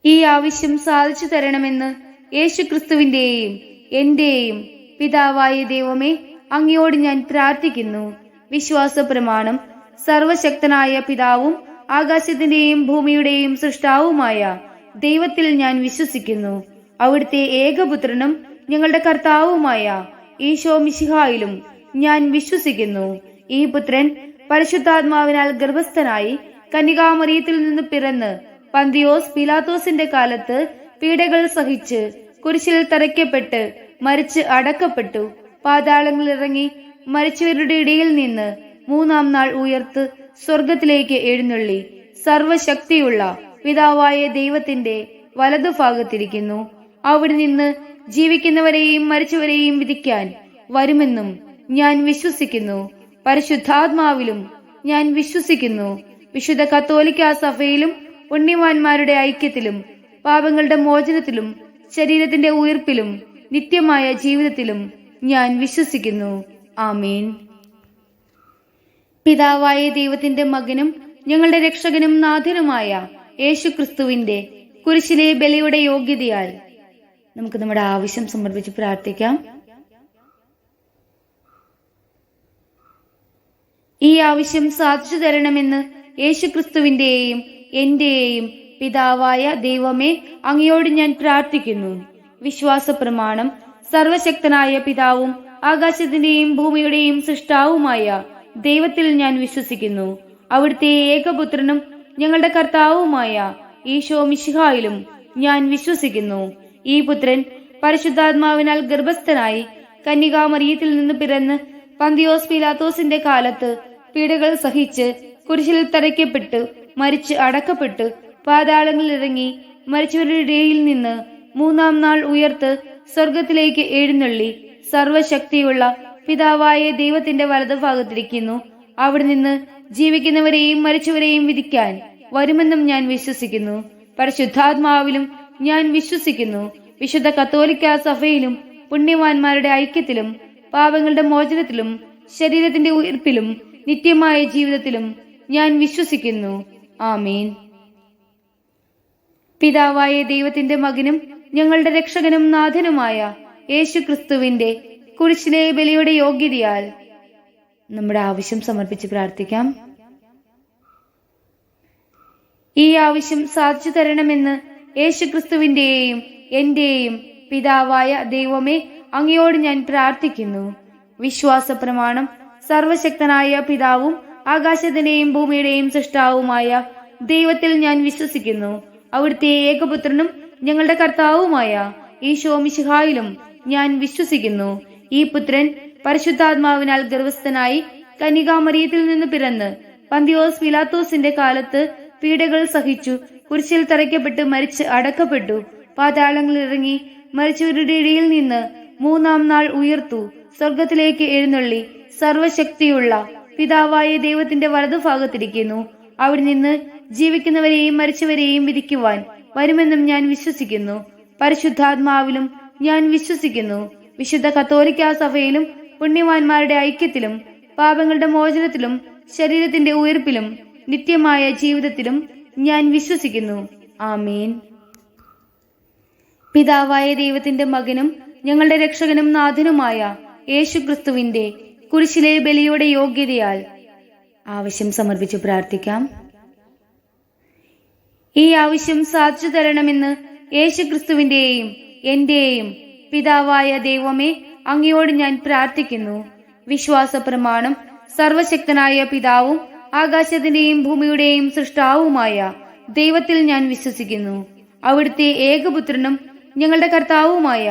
ഈ ആവശ്യം സാധിച്ചു തരണമെന്ന് യേശുക്രിസ്തുവിന്റെയും എന്റെയും പിതാവായ ദൈവമേ, അങ്ങയോട് ഞാൻ പ്രാർത്ഥിക്കുന്നു. വിശ്വാസ പ്രമാണം. സർവശക്തനായ പിതാവും ആകാശത്തിന്റെയും ഭൂമിയുടെയും സൃഷ്ടാവുമായ ദൈവത്തിൽ ഞാൻ വിശ്വസിക്കുന്നു. അവിടുത്തെ ഏകപുത്രനും ഞങ്ങളുടെ കർത്താവുമായ ഈശോ മിശിഹായിലും ഞാൻ വിശ്വസിക്കുന്നു. ഈ പുത്രൻ പരിശുദ്ധാത്മാവിനാൽ ഗർഭസ്ഥനായി കന്യകാമറിയത്തിൽ നിന്ന് പിറന്ന് പന്തിയോസ് പീലാത്തോസിന്റെ കാലത്ത് പീഡകൾ സഹിച്ച് കുരിശിൽ തറയ്ക്കപ്പെട്ട് മരിച്ച് അടക്കപ്പെട്ടു പാതാളങ്ങളിലിറങ്ങി മരിച്ചവരുടെ ഇടയിൽ നിന്ന് മൂന്നാം നാൾ ഉയർത്ത് സ്വർഗത്തിലേക്ക് എഴുന്നള്ളി സർവശക്തിയുള്ള പിതാവായ ദൈവത്തിന്റെ വലതുഭാഗത്തിരിക്കുന്നു. അവിടെ നിന്ന് ജീവിക്കുന്നവരെയും മരിച്ചവരെയും വിധിക്കാൻ വരുമെന്നും ഞാൻ വിശ്വസിക്കുന്നു. പരിശുദ്ധാത്മാവിലും ഞാൻ വിശ്വസിക്കുന്നു. വിശുദ്ധ കത്തോലിക്കാ സഭയിലും പുണ്യവാന്മാരുടെ ഐക്യത്തിലും പാപങ്ങളുടെ മോചനത്തിലും ശരീരത്തിന്റെ ഉയർപ്പിലും നിത്യമായ ജീവിതത്തിലും ഞാൻ വിശ്വസിക്കുന്നു. ആമേൻ. പിതാവായ ദൈവത്തിന്റെ മകനും ഞങ്ങളുടെ രക്ഷകനും നാഥനുമായ യേശുക്രിസ്തുവിന്റെ കുരിശിലെ ബലിയുടെ യോഗ്യതയാൽ നമുക്ക് നമ്മുടെ ആവശ്യം സമർപ്പിച്ച് പ്രാർത്ഥിക്കാം. ഈ ആവശ്യം സാധിച്ചു തരണമെന്ന് യേശുക്രിസ്തുവിന്റെയും എന്റെയും പിതാവായ ദൈവമേ, അങ്ങയോട് ഞാൻ പ്രാർത്ഥിക്കുന്നു. വിശ്വാസ പ്രമാണം. സർവശക്തനായ പിതാവും ആകാശത്തിന്റെയും ഭൂമിയുടെയും സൃഷ്ടാവുമായ ദൈവത്തിൽ ഞാൻ വിശ്വസിക്കുന്നു. അവിടുത്തെ ഏകപുത്രനും ഞങ്ങളുടെ കർത്താവുമായ ഈശോ മിശിഹായിലും ഞാൻ വിശ്വസിക്കുന്നു. ഈ പുത്രൻ പരിശുദ്ധാത്മാവിനാൽ ഗർഭസ്ഥനായി കന്യകാമറിയത്തിൽ നിന്ന് പിറന്ന് പന്തിയോസ് പീലാത്തോസിന്റെ കാലത്ത് പീഡകൾ സഹിച്ച് കുരിശിൽ തറയ്ക്കപ്പെട്ട് മരിച്ച് അടക്കപ്പെട്ട് പാതാളങ്ങളിലിറങ്ങി മരിച്ചവരുടെ ഇടയിൽ നിന്ന് മൂന്നാം നാൾ ഉയർത്ത് സ്വർഗത്തിലേക്ക് എഴുന്നള്ളി സർവശക്തിയുള്ള പിതാവായ ദൈവത്തിന്റെ വലതുഭാഗത്തിരിക്കുന്നു. അവിടെ നിന്ന് ജീവിക്കുന്നവരെയും മരിച്ചവരെയും വിധിക്കാൻ വരുമെന്നും ഞാൻ വിശ്വസിക്കുന്നു. പരിശുദ്ധാത്മാവിലും ഞാൻ വിശ്വസിക്കുന്നു. വിശുദ്ധ കത്തോലിക്കാ സഭയിലും പുണ്യവാന്മാരുടെ ഐക്യത്തിലും പാപങ്ങളുടെ മോചനത്തിലും ശരീരത്തിന്റെ ഉയർപ്പിലും നിത്യമായ ജീവിതത്തിലും ഞാൻ വിശ്വസിക്കുന്നു. ആമേൻ. പിതാവായ ദൈവത്തിന്റെ മകനും ഞങ്ങളുടെ രക്ഷകനും നാഥനുമായ യേശുക്രിസ്തുവിന്റെ കുരിശിലെ ബലിയുടെ യോഗ്യതയാൽ നമ്മുടെ ആവശ്യം സമർപ്പിച്ച് പ്രാർത്ഥിക്കാം. ഈ ആവശ്യം സാധിച്ചു തരണമെന്ന് യേശുക്രിസ്തുവിന്റെയും എന്റെയും പിതാവായ ദൈവമേ, അങ്ങയോട് ഞാൻ പ്രാർത്ഥിക്കുന്നു. വിശ്വാസ പ്രമാണം. സർവശക്തനായ പിതാവും ആകാശത്തിന്റെയും ഭൂമിയുടെയും സൃഷ്ടാവുമായ ദൈവത്തിൽ ഞാൻ വിശ്വസിക്കുന്നു. അവിടുത്തെ ഏകപുത്രനും ഞങ്ങളുടെ കർത്താവുമായ ഈശോ മിശിഹായിലും ഞാൻ വിശ്വസിക്കുന്നു. ഈ പുത്രൻ പരിശുദ്ധാത്മാവിനാൽ ഗർഭസ്ഥനായി കന്യകാമറിയത്തിൽ നിന്ന് പിറന്ന് പന്തിയോസ് പീലാത്തോസിന്റെ കാലത്ത് പീഡകൾ സഹിച്ചു കുരിശിൽ തറയ്ക്കപ്പെട്ട് മരിച്ച് അടക്കപ്പെട്ടു പാതാളങ്ങളിലിറങ്ങി മരിച്ചവരുടെ ഇടയിൽ നിന്ന് മൂന്നാം നാൾ ഉയർത്തു സ്വർഗത്തിലേക്ക് എഴുന്നള്ളി സർവശക്തിയുള്ള പിതാവായ ദൈവത്തിന്റെ വലതുഭാഗത്തിരിക്കുന്നു. അവിടെ നിന്ന് ജീവിക്കുന്നവരെയും മരിച്ചവരെയും വിധിക്കുവാൻ വരുമെന്നും ഞാൻ വിശ്വസിക്കുന്നു. പരിശുദ്ധാത്മാവിലും ഞാൻ വിശ്വസിക്കുന്നു. വിശുദ്ധ കത്തോലിക്കാ സഭയിലും പുണ്യവാന്മാരുടെ ഐക്യത്തിലും പാപങ്ങളുടെ മോചനത്തിലും ശരീരത്തിന്റെ ഉയർപ്പിലും നിത്യമായ ജീവിതത്തിലും ഞാൻ വിശ്വസിക്കുന്നു. ആമേൻ. പിതാവായ ദൈവത്തിന്റെ മകനും ഞങ്ങളുടെ രക്ഷകനും നാഥനുമായ യേശുക്രിസ്തുവിന്റെ കുരിശിലെ ബലിയുടെ യോഗ്യതയാൽ ആവശ്യം സമർപ്പിച്ച് പ്രാർത്ഥിക്കാം. ഈ ആവശ്യം സാധിച്ചു തരണമെന്ന് യേശുക്രിസ്തുവിന്റെയും എന്റെയും പിതാവായ ദൈവമേ അങ്ങയോട് ഞാൻ പ്രാർത്ഥിക്കുന്നു. വിശ്വാസ പ്രമാണം: സർവശക്തനായ പിതാവും ആകാശത്തിന്റെയും ഭൂമിയുടെയും സൃഷ്ടാവുമായ ദൈവത്തിൽ ഞാൻ വിശ്വസിക്കുന്നു. അവിടുത്തെ ഏകപുത്രനും ഞങ്ങളുടെ കർത്താവുമായ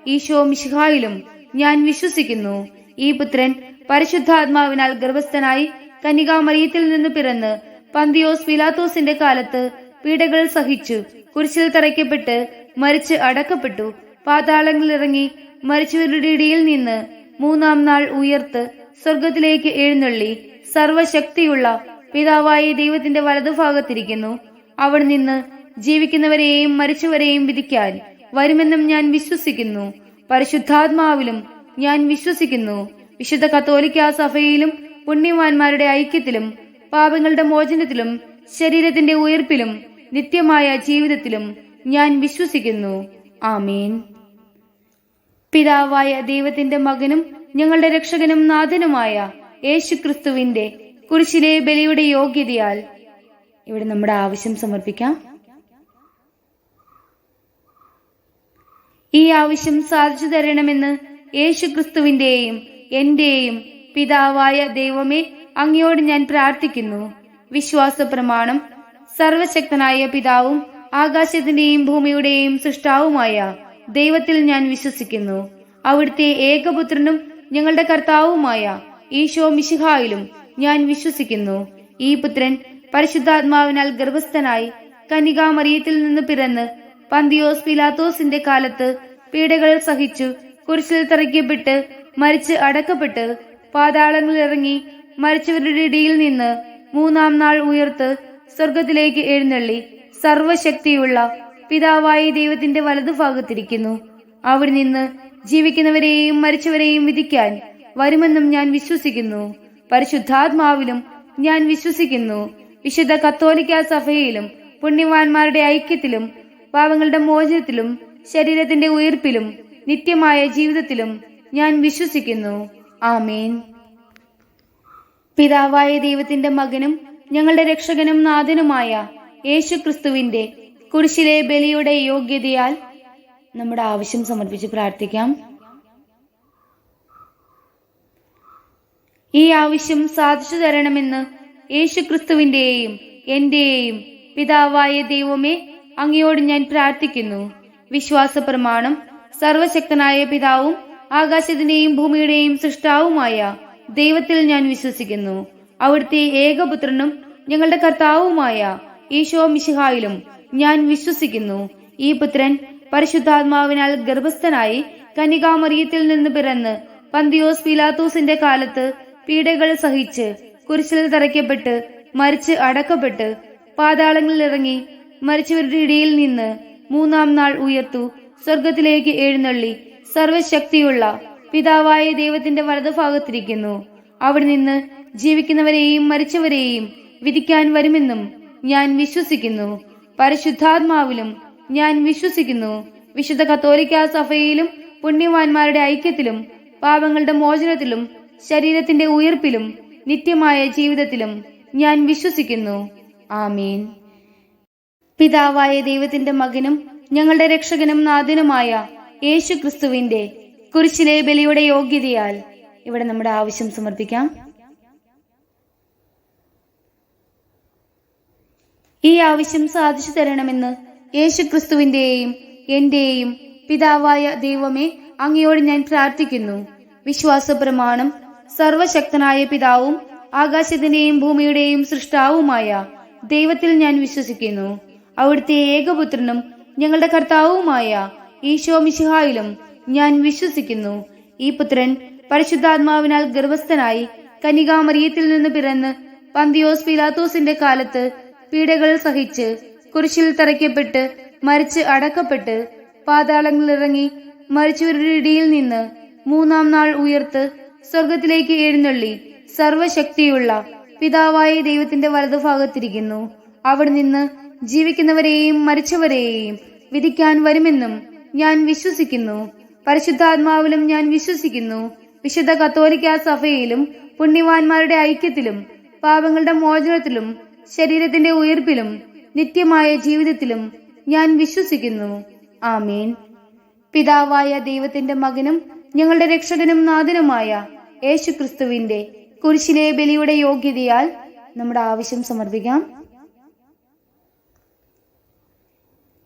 ഈശോ മിശിഹായിലും ഞാൻ വിശ്വസിക്കുന്നു. ഈ പുത്രൻ പരിശുദ്ധാത്മാവിനാൽ ഗർഭസ്ഥനായി കന്യകാമറിയത്തിൽ നിന്ന് പിറന്ന് പന്തിയോസ് പീലാത്തോസിന്റെ കാലത്ത് പീഡകൾ സഹിച്ചു കുരിശിൽ തറയ്ക്കപ്പെട്ട് മരിച്ച് അടക്കപ്പെട്ടു, പാതാളങ്ങളിലിറങ്ങി മരിച്ചവരുടെ ഇടയിൽ നിന്ന് മൂന്നാം നാൾ ഉയർത്ത് സ്വർഗത്തിലേക്ക് എഴുന്നള്ളി സർവശക്തിയുള്ള പിതാവായ ദൈവത്തിന്റെ വലതുഭാഗത്തിരിക്കുന്നു. അവിടെ നിന്ന് ജീവിക്കുന്നവരെയും മരിച്ചവരെയും വിധിക്കാൻ വരുമെന്നും ഞാൻ വിശ്വസിക്കുന്നു. പരിശുദ്ധാത്മാവിലും ഞാൻ വിശ്വസിക്കുന്നു. വിശുദ്ധ കത്തോലിക്കാ സഭയിലും പുണ്യവാന്മാരുടെ ഐക്യത്തിലും പാപങ്ങളുടെ മോചനത്തിലും ശരീരത്തിന്റെ ഉയർപ്പിലും നിത്യമായ ജീവിതത്തിലും ഞാൻ വിശ്വസിക്കുന്നു. ആമേൻ. പിതാവായ ദൈവത്തിന്റെ മകനും ഞങ്ങളുടെ രക്ഷകനും നാഥനുമായ യേശുക്രിസ്തുവിന്റെ കുരിശിലെ ബലിയുടെ യോഗ്യതയാൽ ഇവിടെ നമ്മുടെ ആവശ്യം സമർപ്പിക്കാം. ഈ ആവശ്യം സാധിച്ചു തരണമെന്ന് യേശുക്രിസ്തുവിന്റെയും എന്റെയും പിതാവായ ദൈവമേ അങ്ങയോട് ഞാൻ പ്രാർത്ഥിക്കുന്നു. വിശ്വാസ പ്രമാണം: സർവശക്തനായ പിതാവും ആകാശത്തിന്റെയും ഭൂമിയുടെയും സൃഷ്ടാവുമായ ദൈവത്തിൽ ഞാൻ വിശ്വസിക്കുന്നു. അവിടുത്തെ ഏകപുത്രനും ഞങ്ങളുടെ കർത്താവുമായ ഈശോ മിശിഹായിലും ഞാൻ വിശ്വസിക്കുന്നു. ഈ പുത്രൻ പരിശുദ്ധാത്മാവിനാൽ ഗർഭസ്ഥനായി കന്യകാമറിയത്തിൽ നിന്ന് പിറന്ന് പന്തിയോസ് പീലാത്തോസിന്റെ കാലത്ത് പീഡകൾ സഹിച്ചു കുരിശിൽ തറയ്ക്കപ്പെട്ട് മരിച്ച് അടക്കപ്പെട്ട് പാതാളങ്ങളിലിറങ്ങി മരിച്ചവരുടെ ഇടയിൽ നിന്ന് മൂന്നാം നാൾ ഉയർത്ത് സ്വർഗത്തിലേക്ക് എഴുന്നള്ളി സർവശക്തിയുള്ള പിതാവായ ദൈവത്തിന്റെ വലതുഭാഗത്തിരിക്കുന്നു. അവിടെ നിന്ന് ജീവിക്കുന്നവരെയും മരിച്ചവരെയും വിധിക്കാൻ വരുമെന്നും ഞാൻ വിശ്വസിക്കുന്നു. പരിശുദ്ധാത്മാവിലും ഞാൻ വിശ്വസിക്കുന്നു. വിശുദ്ധ കത്തോലിക്കാ സഭയിലും പുണ്യവാന്മാരുടെ ഐക്യത്തിലും പാപങ്ങളുടെ മോചനത്തിലും ശരീരത്തിന്റെ ഉയർപ്പിലും നിത്യമായ ജീവിതത്തിലും ഞാൻ വിശ്വസിക്കുന്നു. ആമേൻ. പിതാവായ ദൈവത്തിന്റെ മകനും ഞങ്ങളുടെ രക്ഷകനും നാഥനുമായ യേശുക്രിസ്തുവിന്റെ കുരിശിലെ ബലിയുടെ യോഗ്യതയാൽ നമ്മുടെ ആവശ്യം സമർപ്പിച്ച് പ്രാർത്ഥിക്കാം. ഈ ആവശ്യം സാധിച്ചു തരണമെന്ന് യേശുക്രിസ്തുവിന്റെയും എന്റെയും പിതാവായ ദൈവമേ അങ്ങയോട് ഞാൻ പ്രാർത്ഥിക്കുന്നു. വിശ്വാസ പ്രമാണം: സർവശക്തനായ പിതാവും ആകാശത്തിന്റെയും ഭൂമിയുടെയും സൃഷ്ടാവുമായ ദൈവത്തിൽ ഞാൻ വിശ്വസിക്കുന്നു. അവിടുത്തെ ഏകപുത്രനും ഞങ്ങളുടെ കർത്താവുമായ ഈശോ മിശിഹായിലും ഞാൻ വിശ്വസിക്കുന്നു. ഈ പുത്രൻ പരിശുദ്ധാത്മാവിനാൽ ഗർഭസ്ഥനായി കന്യകാമറിയത്തിൽ നിന്ന് പിറന്ന് പന്തിയോസ് പീലാത്തോസിന്റെ കാലത്ത് പീഡകൾ സഹിച്ച് കുരിശിൽ തറയ്ക്കപ്പെട്ട് മരിച്ച് അടക്കപ്പെട്ട് പാതാളങ്ങളിലിറങ്ങി മരിച്ചവരുടെ ഇടയിൽ നിന്ന് മൂന്നാം നാൾ ഉയർത്തു സ്വർഗത്തിലേക്ക് എഴുന്നള്ളി സർവശക്തിയുള്ള പിതാവായ ദൈവത്തിന്റെ വലതുഭാഗത്തിരിക്കുന്നു. അവിടെ നിന്ന് ജീവിക്കുന്നവരെയും മരിച്ചവരെയും വിധിക്കാൻ വരുമെന്നും ഞാൻ വിശ്വസിക്കുന്നു. പരിശുദ്ധാത്മാവിലും ഞാൻ വിശ്വസിക്കുന്നു. വിശുദ്ധ കത്തോലിക്കാ സഭയിലും പുണ്യവാന്മാരുടെ ഐക്യത്തിലും പാപങ്ങളുടെ മോചനത്തിലും ശരീരത്തിന്റെ ഉയർപ്പിലും നിത്യമായ ജീവിതത്തിലും ഞാൻ വിശ്വസിക്കുന്നു. ആമേൻ. പിതാവായ ദൈവത്തിന്റെ മകനും ഞങ്ങളുടെ രക്ഷകനും നാഥനുമായ യേശുക്രിസ്തുവിന്റെ കുരിശിലെ ബലിയുടെ യോഗ്യതയാൽ ഇവിടെ നമ്മുടെ ആവശ്യം സമർപ്പിക്കാം. ഈ ആവശ്യം സാധിച്ചു തരണമെന്ന് യേശുക്രിസ്തുവിന്റെയും എന്റെയും പിതാവായ ദൈവമേ അങ്ങയോട് ഞാൻ പ്രാർത്ഥിക്കുന്നു. വിശ്വാസ പ്രമാണം: സർവശക്തനായ പിതാവും ആകാശത്തിന്റെയും ഭൂമിയുടെയും സൃഷ്ടാവുമായ ദൈവത്തിൽ ഞാൻ വിശ്വസിക്കുന്നു. അവിടുത്തെ ഏകപുത്രനും ഞങ്ങളുടെ കർത്താവുമായ ഈശോ മിശിഹായിലും ഞാൻ വിശ്വസിക്കുന്നു. ഈ പുത്രൻ പരിശുദ്ധാത്മാവിനാൽ ഗർഭസ്ഥനായി കന്യകാമറിയത്തിൽ നിന്ന് പിറന്ന് പന്തിയോസ് പീലാത്തോസിന്റെ കാലത്ത് പീഡകൾ സഹിച്ച് കുരിശിൽ തറയ്ക്കപ്പെട്ട് മരിച്ച് അടക്കപ്പെട്ട് പാതാളങ്ങളിലിറങ്ങി മരിച്ചവരുടെ ഇടയിൽ നിന്ന് മൂന്നാം നാൾ ഉയർത്ത് സ്വർഗത്തിലേക്ക് എഴുന്നള്ളി സർവശക്തിയുള്ള പിതാവായ ദൈവത്തിന്റെ വലതുഭാഗത്തിരിക്കുന്നു. അവിടെ നിന്ന് ജീവിക്കുന്നവരെയും മരിച്ചവരെയും വിധിക്കാൻ വരുമെന്നും ഞാൻ വിശ്വസിക്കുന്നു. പരിശുദ്ധാത്മാവിലും ഞാൻ വിശ്വസിക്കുന്നു. വിശുദ്ധ കത്തോലിക്കാ സഭയിലും പുണ്യവാന്മാരുടെ ഐക്യത്തിലും പാപങ്ങളുടെ മോചനത്തിലും ശരീരത്തിന്റെ ഉയർപ്പിലും നിത്യമായ ജീവിതത്തിലും ഞാൻ വിശ്വസിക്കുന്നു. ആമേൻ. പിതാവായ ദൈവത്തിന്റെ മകനും ഞങ്ങളുടെ രക്ഷകനും നാഥനുമായ യേശു ക്രിസ്തുവിന്റെ കുരിശിലെ ബലിയുടെ യോഗ്യതയാൽ നമ്മുടെ ആവശ്യം സമർപ്പിക്കാം.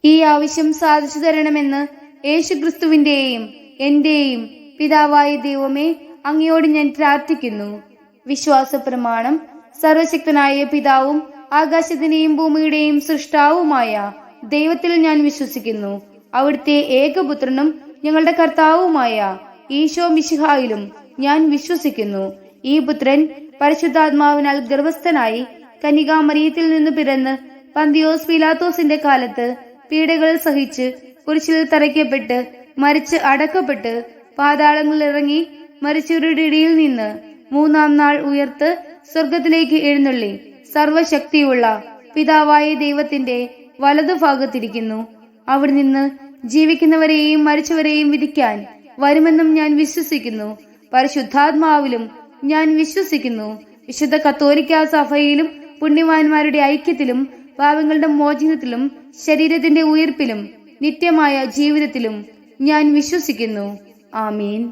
ഈ ആവശ്യം സാധിച്ചു തരണമെന്ന് യേശു ക്രിസ്തുവിന്റെയും എന്റെയും പിതാവായ ദൈവമേ അങ്ങയോട് ഞാൻ പ്രാർത്ഥിക്കുന്നു. വിശ്വാസ പ്രമാണം. സർവശക്തനായ പിതാവും ആകാശത്തിന്റെയും ഭൂമിയുടെയും സൃഷ്ടാവുമായ ദൈവത്തിൽ ഞാൻ വിശ്വസിക്കുന്നു. അവിടുത്തെ ഏകപുത്രനും ഞങ്ങളുടെ കർത്താവുമായ ഈശോ മിശിഹായിലും ഞാൻ വിശ്വസിക്കുന്നു. ഈ പുത്രൻ പരിശുദ്ധാത്മാവിനാൽ ഗർഭസ്ഥനായി കന്യകാമറിയത്തിൽ നിന്ന് പിറന്ന് പന്തിയോസ് പീലാത്തോസിന്റെ കാലത്ത് പീഡകൾ സഹിച്ച് കുരിശിൽ തറയ്ക്കപ്പെട്ട് മരിച്ച് അടക്കപ്പെട്ട് പാതാളങ്ങളിൽ ഇറങ്ങി മരിച്ചവരുടെ ഇടയിൽ നിന്ന് മൂന്നാം നാൾ ഉയർത്ത് സ്വർഗത്തിലേക്ക് എഴുന്നള്ളി സർവശക്തിയുള്ള പിതാവായ ദൈവത്തിന്റെ വലതുഭാഗത്തിരിക്കുന്നു. അവിടെ നിന്ന് ജീവിക്കുന്നവരെയും മരിച്ചവരെയും വിധിക്കാൻ വരുമെന്നും ഞാൻ വിശ്വസിക്കുന്നു. പരിശുദ്ധാത്മാവിലും ഞാൻ വിശ്വസിക്കുന്നു. വിശുദ്ധ കത്തോലിക്കാ സഭയിലും പുണ്യവാന്മാരുടെ ഐക്യത്തിലും പാപങ്ങളുടെ മോചനത്തിലും ശരീരത്തിന്റെ ഉയർപ്പിലും നിത്യമായ ജീവിതത്തിലും ഞാൻ വിശ്വസിക്കുന്നു. ആമീൻ.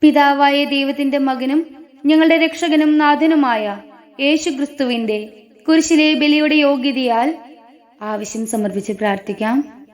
പിതാവായ ദൈവത്തിന്റെ മകനും ഞങ്ങളുടെ രക്ഷകനും നാഥനുമായ യേശു ക്രിസ്തുവിന്റെ കുരിശിലെ ബലിയുടെ യോഗ്യതയാൽ ആവശ്യം സമർപ്പിച്ച് പ്രാർത്ഥിക്കാം.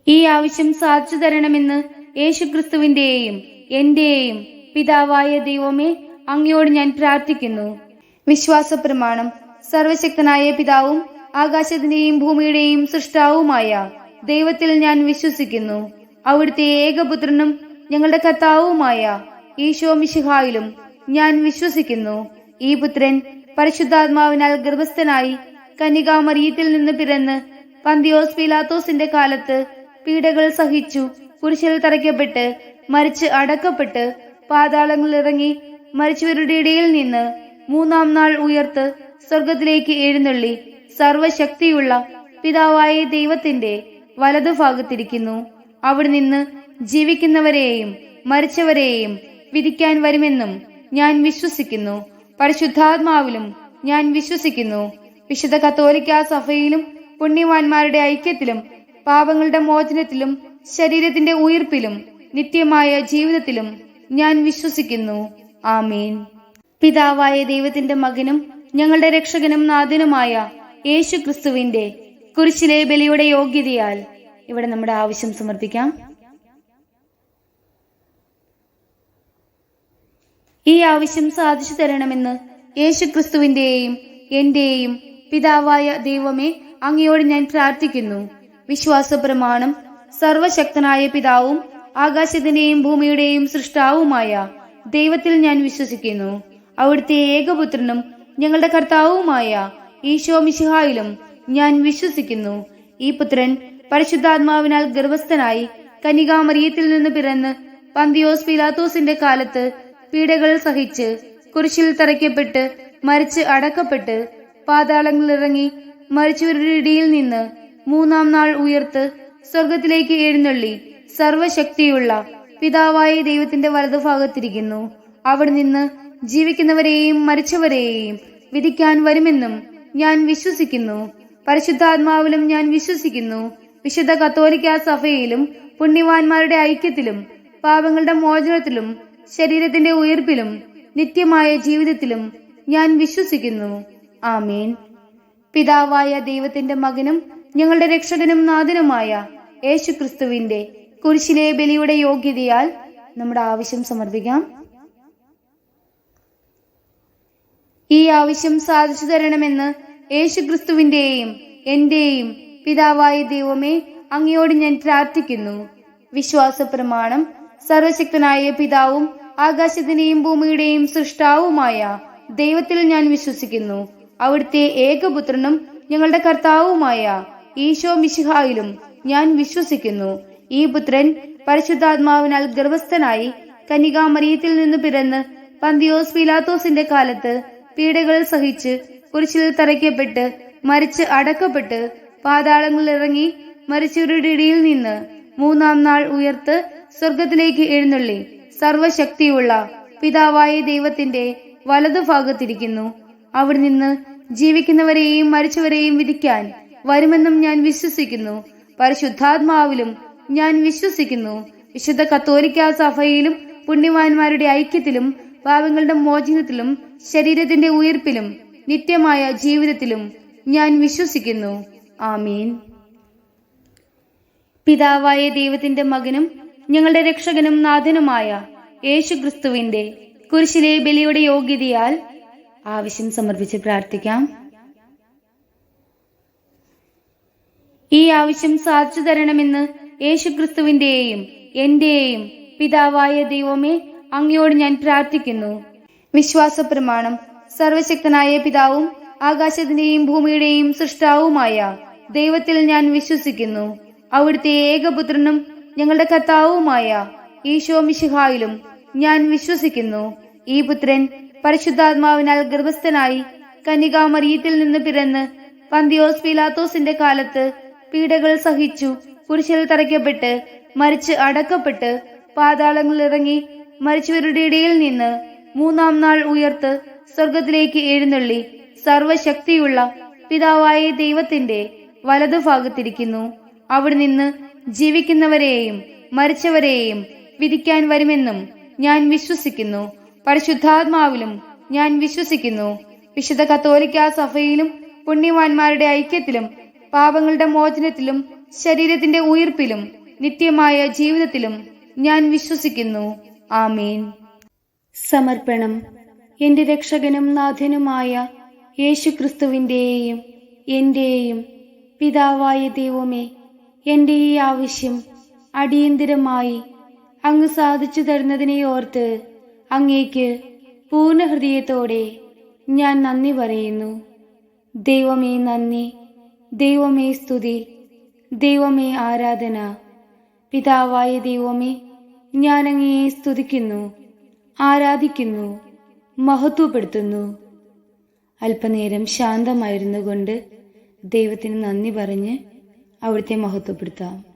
ഈ ആവശ്യം സാധിച്ചു തരണമെന്ന് യേശു ക്രിസ്തുവിന്റെയും എന്റെയും പിതാവായ ദൈവമേ അങ്ങയോട് ഞാൻ പ്രാർത്ഥിക്കുന്നു. വിശ്വാസ പ്രമാണം. സർവശക്തനായ പിതാവും ആകാശത്തിന്റെയും ഭൂമിയുടെയും സൃഷ്ടാവുമായ ദൈവത്തിൽ ഞാൻ വിശ്വസിക്കുന്നു. അവിടുത്തെ ഏകപുത്രനും ഞങ്ങളുടെ കർത്താവുമായ ഈശോ മിശിഹായിലും ഞാൻ വിശ്വസിക്കുന്നു. ഈ പുത്രൻ പരിശുദ്ധാത്മാവിനാൽ ഗർഭസ്ഥനായി കന്യകാമറിയത്തിൽ നിന്ന് പിറന്ന് പന്തിയോസ് പീലാത്തോസിന്റെ കാലത്ത് പീഡകൾ സഹിച്ചു കുരിശിൽ തറയ്ക്കപ്പെട്ട് മരിച്ച് അടക്കപ്പെട്ട് പാതാളങ്ങളിൽ ഇറങ്ങി മരിച്ചവരുടെ ഇടയിൽ നിന്ന് മൂന്നാം നാൾ ഉയർത്ത് സ്വർഗത്തിലേക്ക് എഴുന്നള്ളി സർവശക്തിയുള്ള പിതാവായ ദൈവത്തിന്റെ വലതുഭാഗത്തിരിക്കുന്നു. അവിടെ നിന്ന് ജീവിക്കുന്നവരെയും മരിച്ചവരെയും വിധിക്കാൻ വരുമെന്നും ഞാൻ വിശ്വസിക്കുന്നു. പരിശുദ്ധാത്മാവിലും ഞാൻ വിശ്വസിക്കുന്നു. വിശുദ്ധ കത്തോലിക്കാ സഭയിലും പുണ്യവാന്മാരുടെ ഐക്യത്തിലും പാപങ്ങളുടെ മോചനത്തിലും ശരീരത്തിന്റെ ഉയിർപ്പിലും നിത്യമായ ജീവിതത്തിലും ഞാൻ വിശ്വസിക്കുന്നു. ആമീൻ. പിതാവായ ദൈവത്തിന്റെ മകനും ഞങ്ങളുടെ രക്ഷകനും നാഥനുമായ യേശു ക്രിസ്തുവിന്റെ കുരിശിലെ ബലിയുടെ യോഗ്യതയാൽ ഇവിടെ നമ്മുടെ ആവശ്യം സമർപ്പിക്കാം. ഈ ആവശ്യം സാധിച്ചു തരണമെന്ന് യേശു ക്രിസ്തുവിന്റെയും എന്റെയും പിതാവായ ദൈവമേ അങ്ങയോട് ഞാൻ പ്രാർത്ഥിക്കുന്നു. വിശ്വാസ പ്രമാണം. സർവശക്തനായ പിതാവും ആകാശത്തിന്റെയും ഭൂമിയുടെയും സൃഷ്ടാവുമായ ദൈവത്തിൽ ഞാൻ വിശ്വസിക്കുന്നു. അവിടുത്തെ ഏകപുത്രനും ഞങ്ങളുടെ കർത്താവുമായ ഈശോ മിശിഹായിലും ഞാൻ വിശ്വസിക്കുന്നു. ഈ പുത്രൻ പരിശുദ്ധാത്മാവിനാൽ ഗർഭസ്ഥനായി കന്യകാമറിയത്തിൽ നിന്ന് പിറന്ന് പന്തിയോസ് പീലാത്തോസിന്റെ കാലത്ത് പീഡകൾ സഹിച്ച് കുരിശിൽ തറയ്ക്കപ്പെട്ട് മരിച്ച് അടക്കപ്പെട്ട് പാതാളങ്ങളിൽ ഇറങ്ങി മരിച്ചവരുടെ ഇടയിൽ നിന്ന് മൂന്നാം നാൾ ഉയർത്ത് സ്വർഗത്തിലേക്ക് എഴുന്നള്ളി സർവശക്തിയുള്ള പിതാവായ ദൈവത്തിന്റെ വലതുഭാഗത്തിരിക്കുന്നു. അവിടെ നിന്ന് ജീവിക്കുന്നവരെയും മരിച്ചവരെയും വിധിക്കാൻ വരുമെന്നും ഞാൻ വിശ്വസിക്കുന്നു. പരിശുദ്ധാത്മാവിലും ഞാൻ വിശ്വസിക്കുന്നു. വിശുദ്ധ കത്തോലിക്കാ സഭയിലും പുണ്യവാന്മാരുടെ ഐക്യത്തിലും പാപങ്ങളുടെ മോചനത്തിലും ശരീരത്തിന്റെ ഉയർപ്പിലും നിത്യമായ ജീവിതത്തിലും ഞാൻ വിശ്വസിക്കുന്നു. ആമീൻ. പിതാവായ ദൈവത്തിന്റെ മകനും ഞങ്ങളുടെ രക്ഷകനും നാഥനുമായ യേശു ക്രിസ്തുവിന്റെ കുരിശിലെ ബലിയുടെ യോഗ്യതയാൽ നമ്മുടെ ആവശ്യം സമർപ്പിക്കാം. ഈ ആവശ്യം സാധിച്ചു തരണമെന്ന് യേശു ക്രിസ്തുവിന്റെയും എന്റെയും പിതാവായ ദൈവമേ അങ്ങയോട് ഞാൻ പ്രാർത്ഥിക്കുന്നു. വിശ്വാസ പ്രമാണം. സർവശക്തനായ പിതാവും ആകാശത്തിന്റെയും ഭൂമിയുടെയും സൃഷ്ടാവുമായ ദൈവത്തിൽ ഞാൻ വിശ്വസിക്കുന്നു. അവിടുത്തെ ഏകപുത്രനും ഞങ്ങളുടെ കർത്താവുമായ ഈശോ മിശിഹായിലും ഞാൻ വിശ്വസിക്കുന്നു. ഈ പുത്രൻ പരിശുദ്ധാത്മാവിനാൽ ഗർഭസ്ഥനായി കന്യകാമറിയത്തിൽ നിന്ന് പിറന്ന് പന്തിയോസ് പീലാത്തോസിന്റെ കാലത്ത് പീഡകൾ സഹിച്ച് കുരിശിൽ തറയ്ക്കപ്പെട്ട് മരിച്ച് അടക്കപ്പെട്ട് പാതാളങ്ങളിൽ ഇറങ്ങി മരിച്ചവരുടെ ഇടയിൽ നിന്ന് മൂന്നാം നാൾ ഉയർത്ത് സ്വർഗത്തിലേക്ക് എഴുന്നള്ളി സർവശക്തിയുള്ള പിതാവായ ദൈവത്തിന്റെ വലതുഭാഗത്തിരിക്കുന്നു. അവിടെ നിന്ന് ജീവിക്കുന്നവരെയും മരിച്ചവരെയും വിധിക്കാൻ വരുമെന്നും ഞാൻ വിശ്വസിക്കുന്നു. പരിശുദ്ധാത്മാവിലും ഞാൻ വിശ്വസിക്കുന്നു. വിശുദ്ധ കത്തോലിക്കാ സഭയിലും പുണ്യവാന്മാരുടെ ഐക്യത്തിലും പാപങ്ങളുടെ മോചനത്തിലും ശരീരത്തിന്റെ ഉയിർപ്പിലും നിത്യമായ ജീവിതത്തിലും ഞാൻ വിശ്വസിക്കുന്നു. ആമീൻ. പിതാവായ ദൈവത്തിന്റെ മകനും ഞങ്ങളുടെ രക്ഷകനും നാഥനുമായ യേശു ക്രിസ്തുവിന്റെ കുരിശിലെ ബലിയുടെ യോഗ്യതയാൽ ആവശ്യം സമർപ്പിച്ച് പ്രാർത്ഥിക്കാം. ഈ ആവശ്യം സാധിച്ചു തരണമെന്ന് യേശു ക്രിസ്തുവിന്റെയും എന്റെയും പിതാവായ ദൈവമേ അങ്ങയോട് ഞാൻ പ്രാർത്ഥിക്കുന്നു. വിശ്വാസ പ്രമാണം. സർവശക്തനായ പിതാവും ആകാശത്തിന്റെയും ഭൂമിയുടെയും സൃഷ്ടാവുമായ ദൈവത്തിൽ ഞാൻ വിശ്വസിക്കുന്നു. അവിടുത്തെ ഏകപുത്രനും ഞങ്ങളുടെ കർത്താവുമായ ഈശോ മിശിഹായിലും ഞാൻ വിശ്വസിക്കുന്നു. ഈ പുത്രൻ പരിശുദ്ധാത്മാവിനാൽ ഗർഭസ്ഥനായി കന്യകാമറിയത്തിൽ നിന്ന് പിറന്ന് പന്തിയോസ് പീലാത്തോസിന്റെ കാലത്ത് പീഡകൾ സഹിച്ചു കുരിശിൽ തറയ്ക്കപ്പെട്ട് മരിച്ച് അടക്കപ്പെട്ട് പാതാളങ്ങളിൽ ഇറങ്ങി മരിച്ചവരുടെ ഇടയിൽ നിന്ന് മൂന്നാം നാൾ ഉയർത്ത് സ്വർഗത്തിലേക്ക് എഴുന്നള്ളി സർവശക്തിയുള്ള പിതാവായ ദൈവത്തിന്റെ വലതുഭാഗത്തിരിക്കുന്നു. അവിടെ നിന്ന് ജീവിക്കുന്നവരെയും മരിച്ചവരെയും വിധിക്കാൻ വരുമെന്നും ഞാൻ വിശ്വസിക്കുന്നു. പരിശുദ്ധാത്മാവിലും ഞാൻ വിശ്വസിക്കുന്നു. വിശുദ്ധ കത്തോലിക്കാ സഭയിലും പുണ്യവാന്മാരുടെ ഐക്യത്തിലും പാപങ്ങളുടെ മോചനത്തിലും ശരീരത്തിന്റെ ഉയിർപ്പിലും നിത്യമായ ജീവിതത്തിലും ഞാൻ വിശ്വസിക്കുന്നു. ആമീൻ. സമർപ്പണം. എന്റെ രക്ഷകനും നാഥനുമായ യേശു ക്രിസ്തുവിന്റെയും എന്റെയും പിതാവായ ദൈവമേ, എന്റെ ഈ ആവശ്യം അടിയന്തിരമായി അങ്ങ് സാധിച്ചു തരുന്നതിനെ ഓർത്ത് അങ്ങേക്ക് പൂർണ്ണ ഹൃദയത്തോടെ ഞാൻ നന്ദി പറയുന്നു. ദൈവമേ നന്ദി, ദൈവമേ സ്തുതി, ദൈവമേ ആരാധന. പിതാവായ ദൈവമേ, ഞാൻ അങ്ങയെ സ്തുതിക്കുന്നു, ആരാധിക്കുന്നു, മഹത്വപ്പെടുത്തുന്നു. അല്പനേരം ശാന്തമായിരുന്നു കൊണ്ട് ദൈവത്തിന് നന്ദി പറഞ്ഞ് അവിടുത്തെ മഹത്വപ്പെടുത്താം.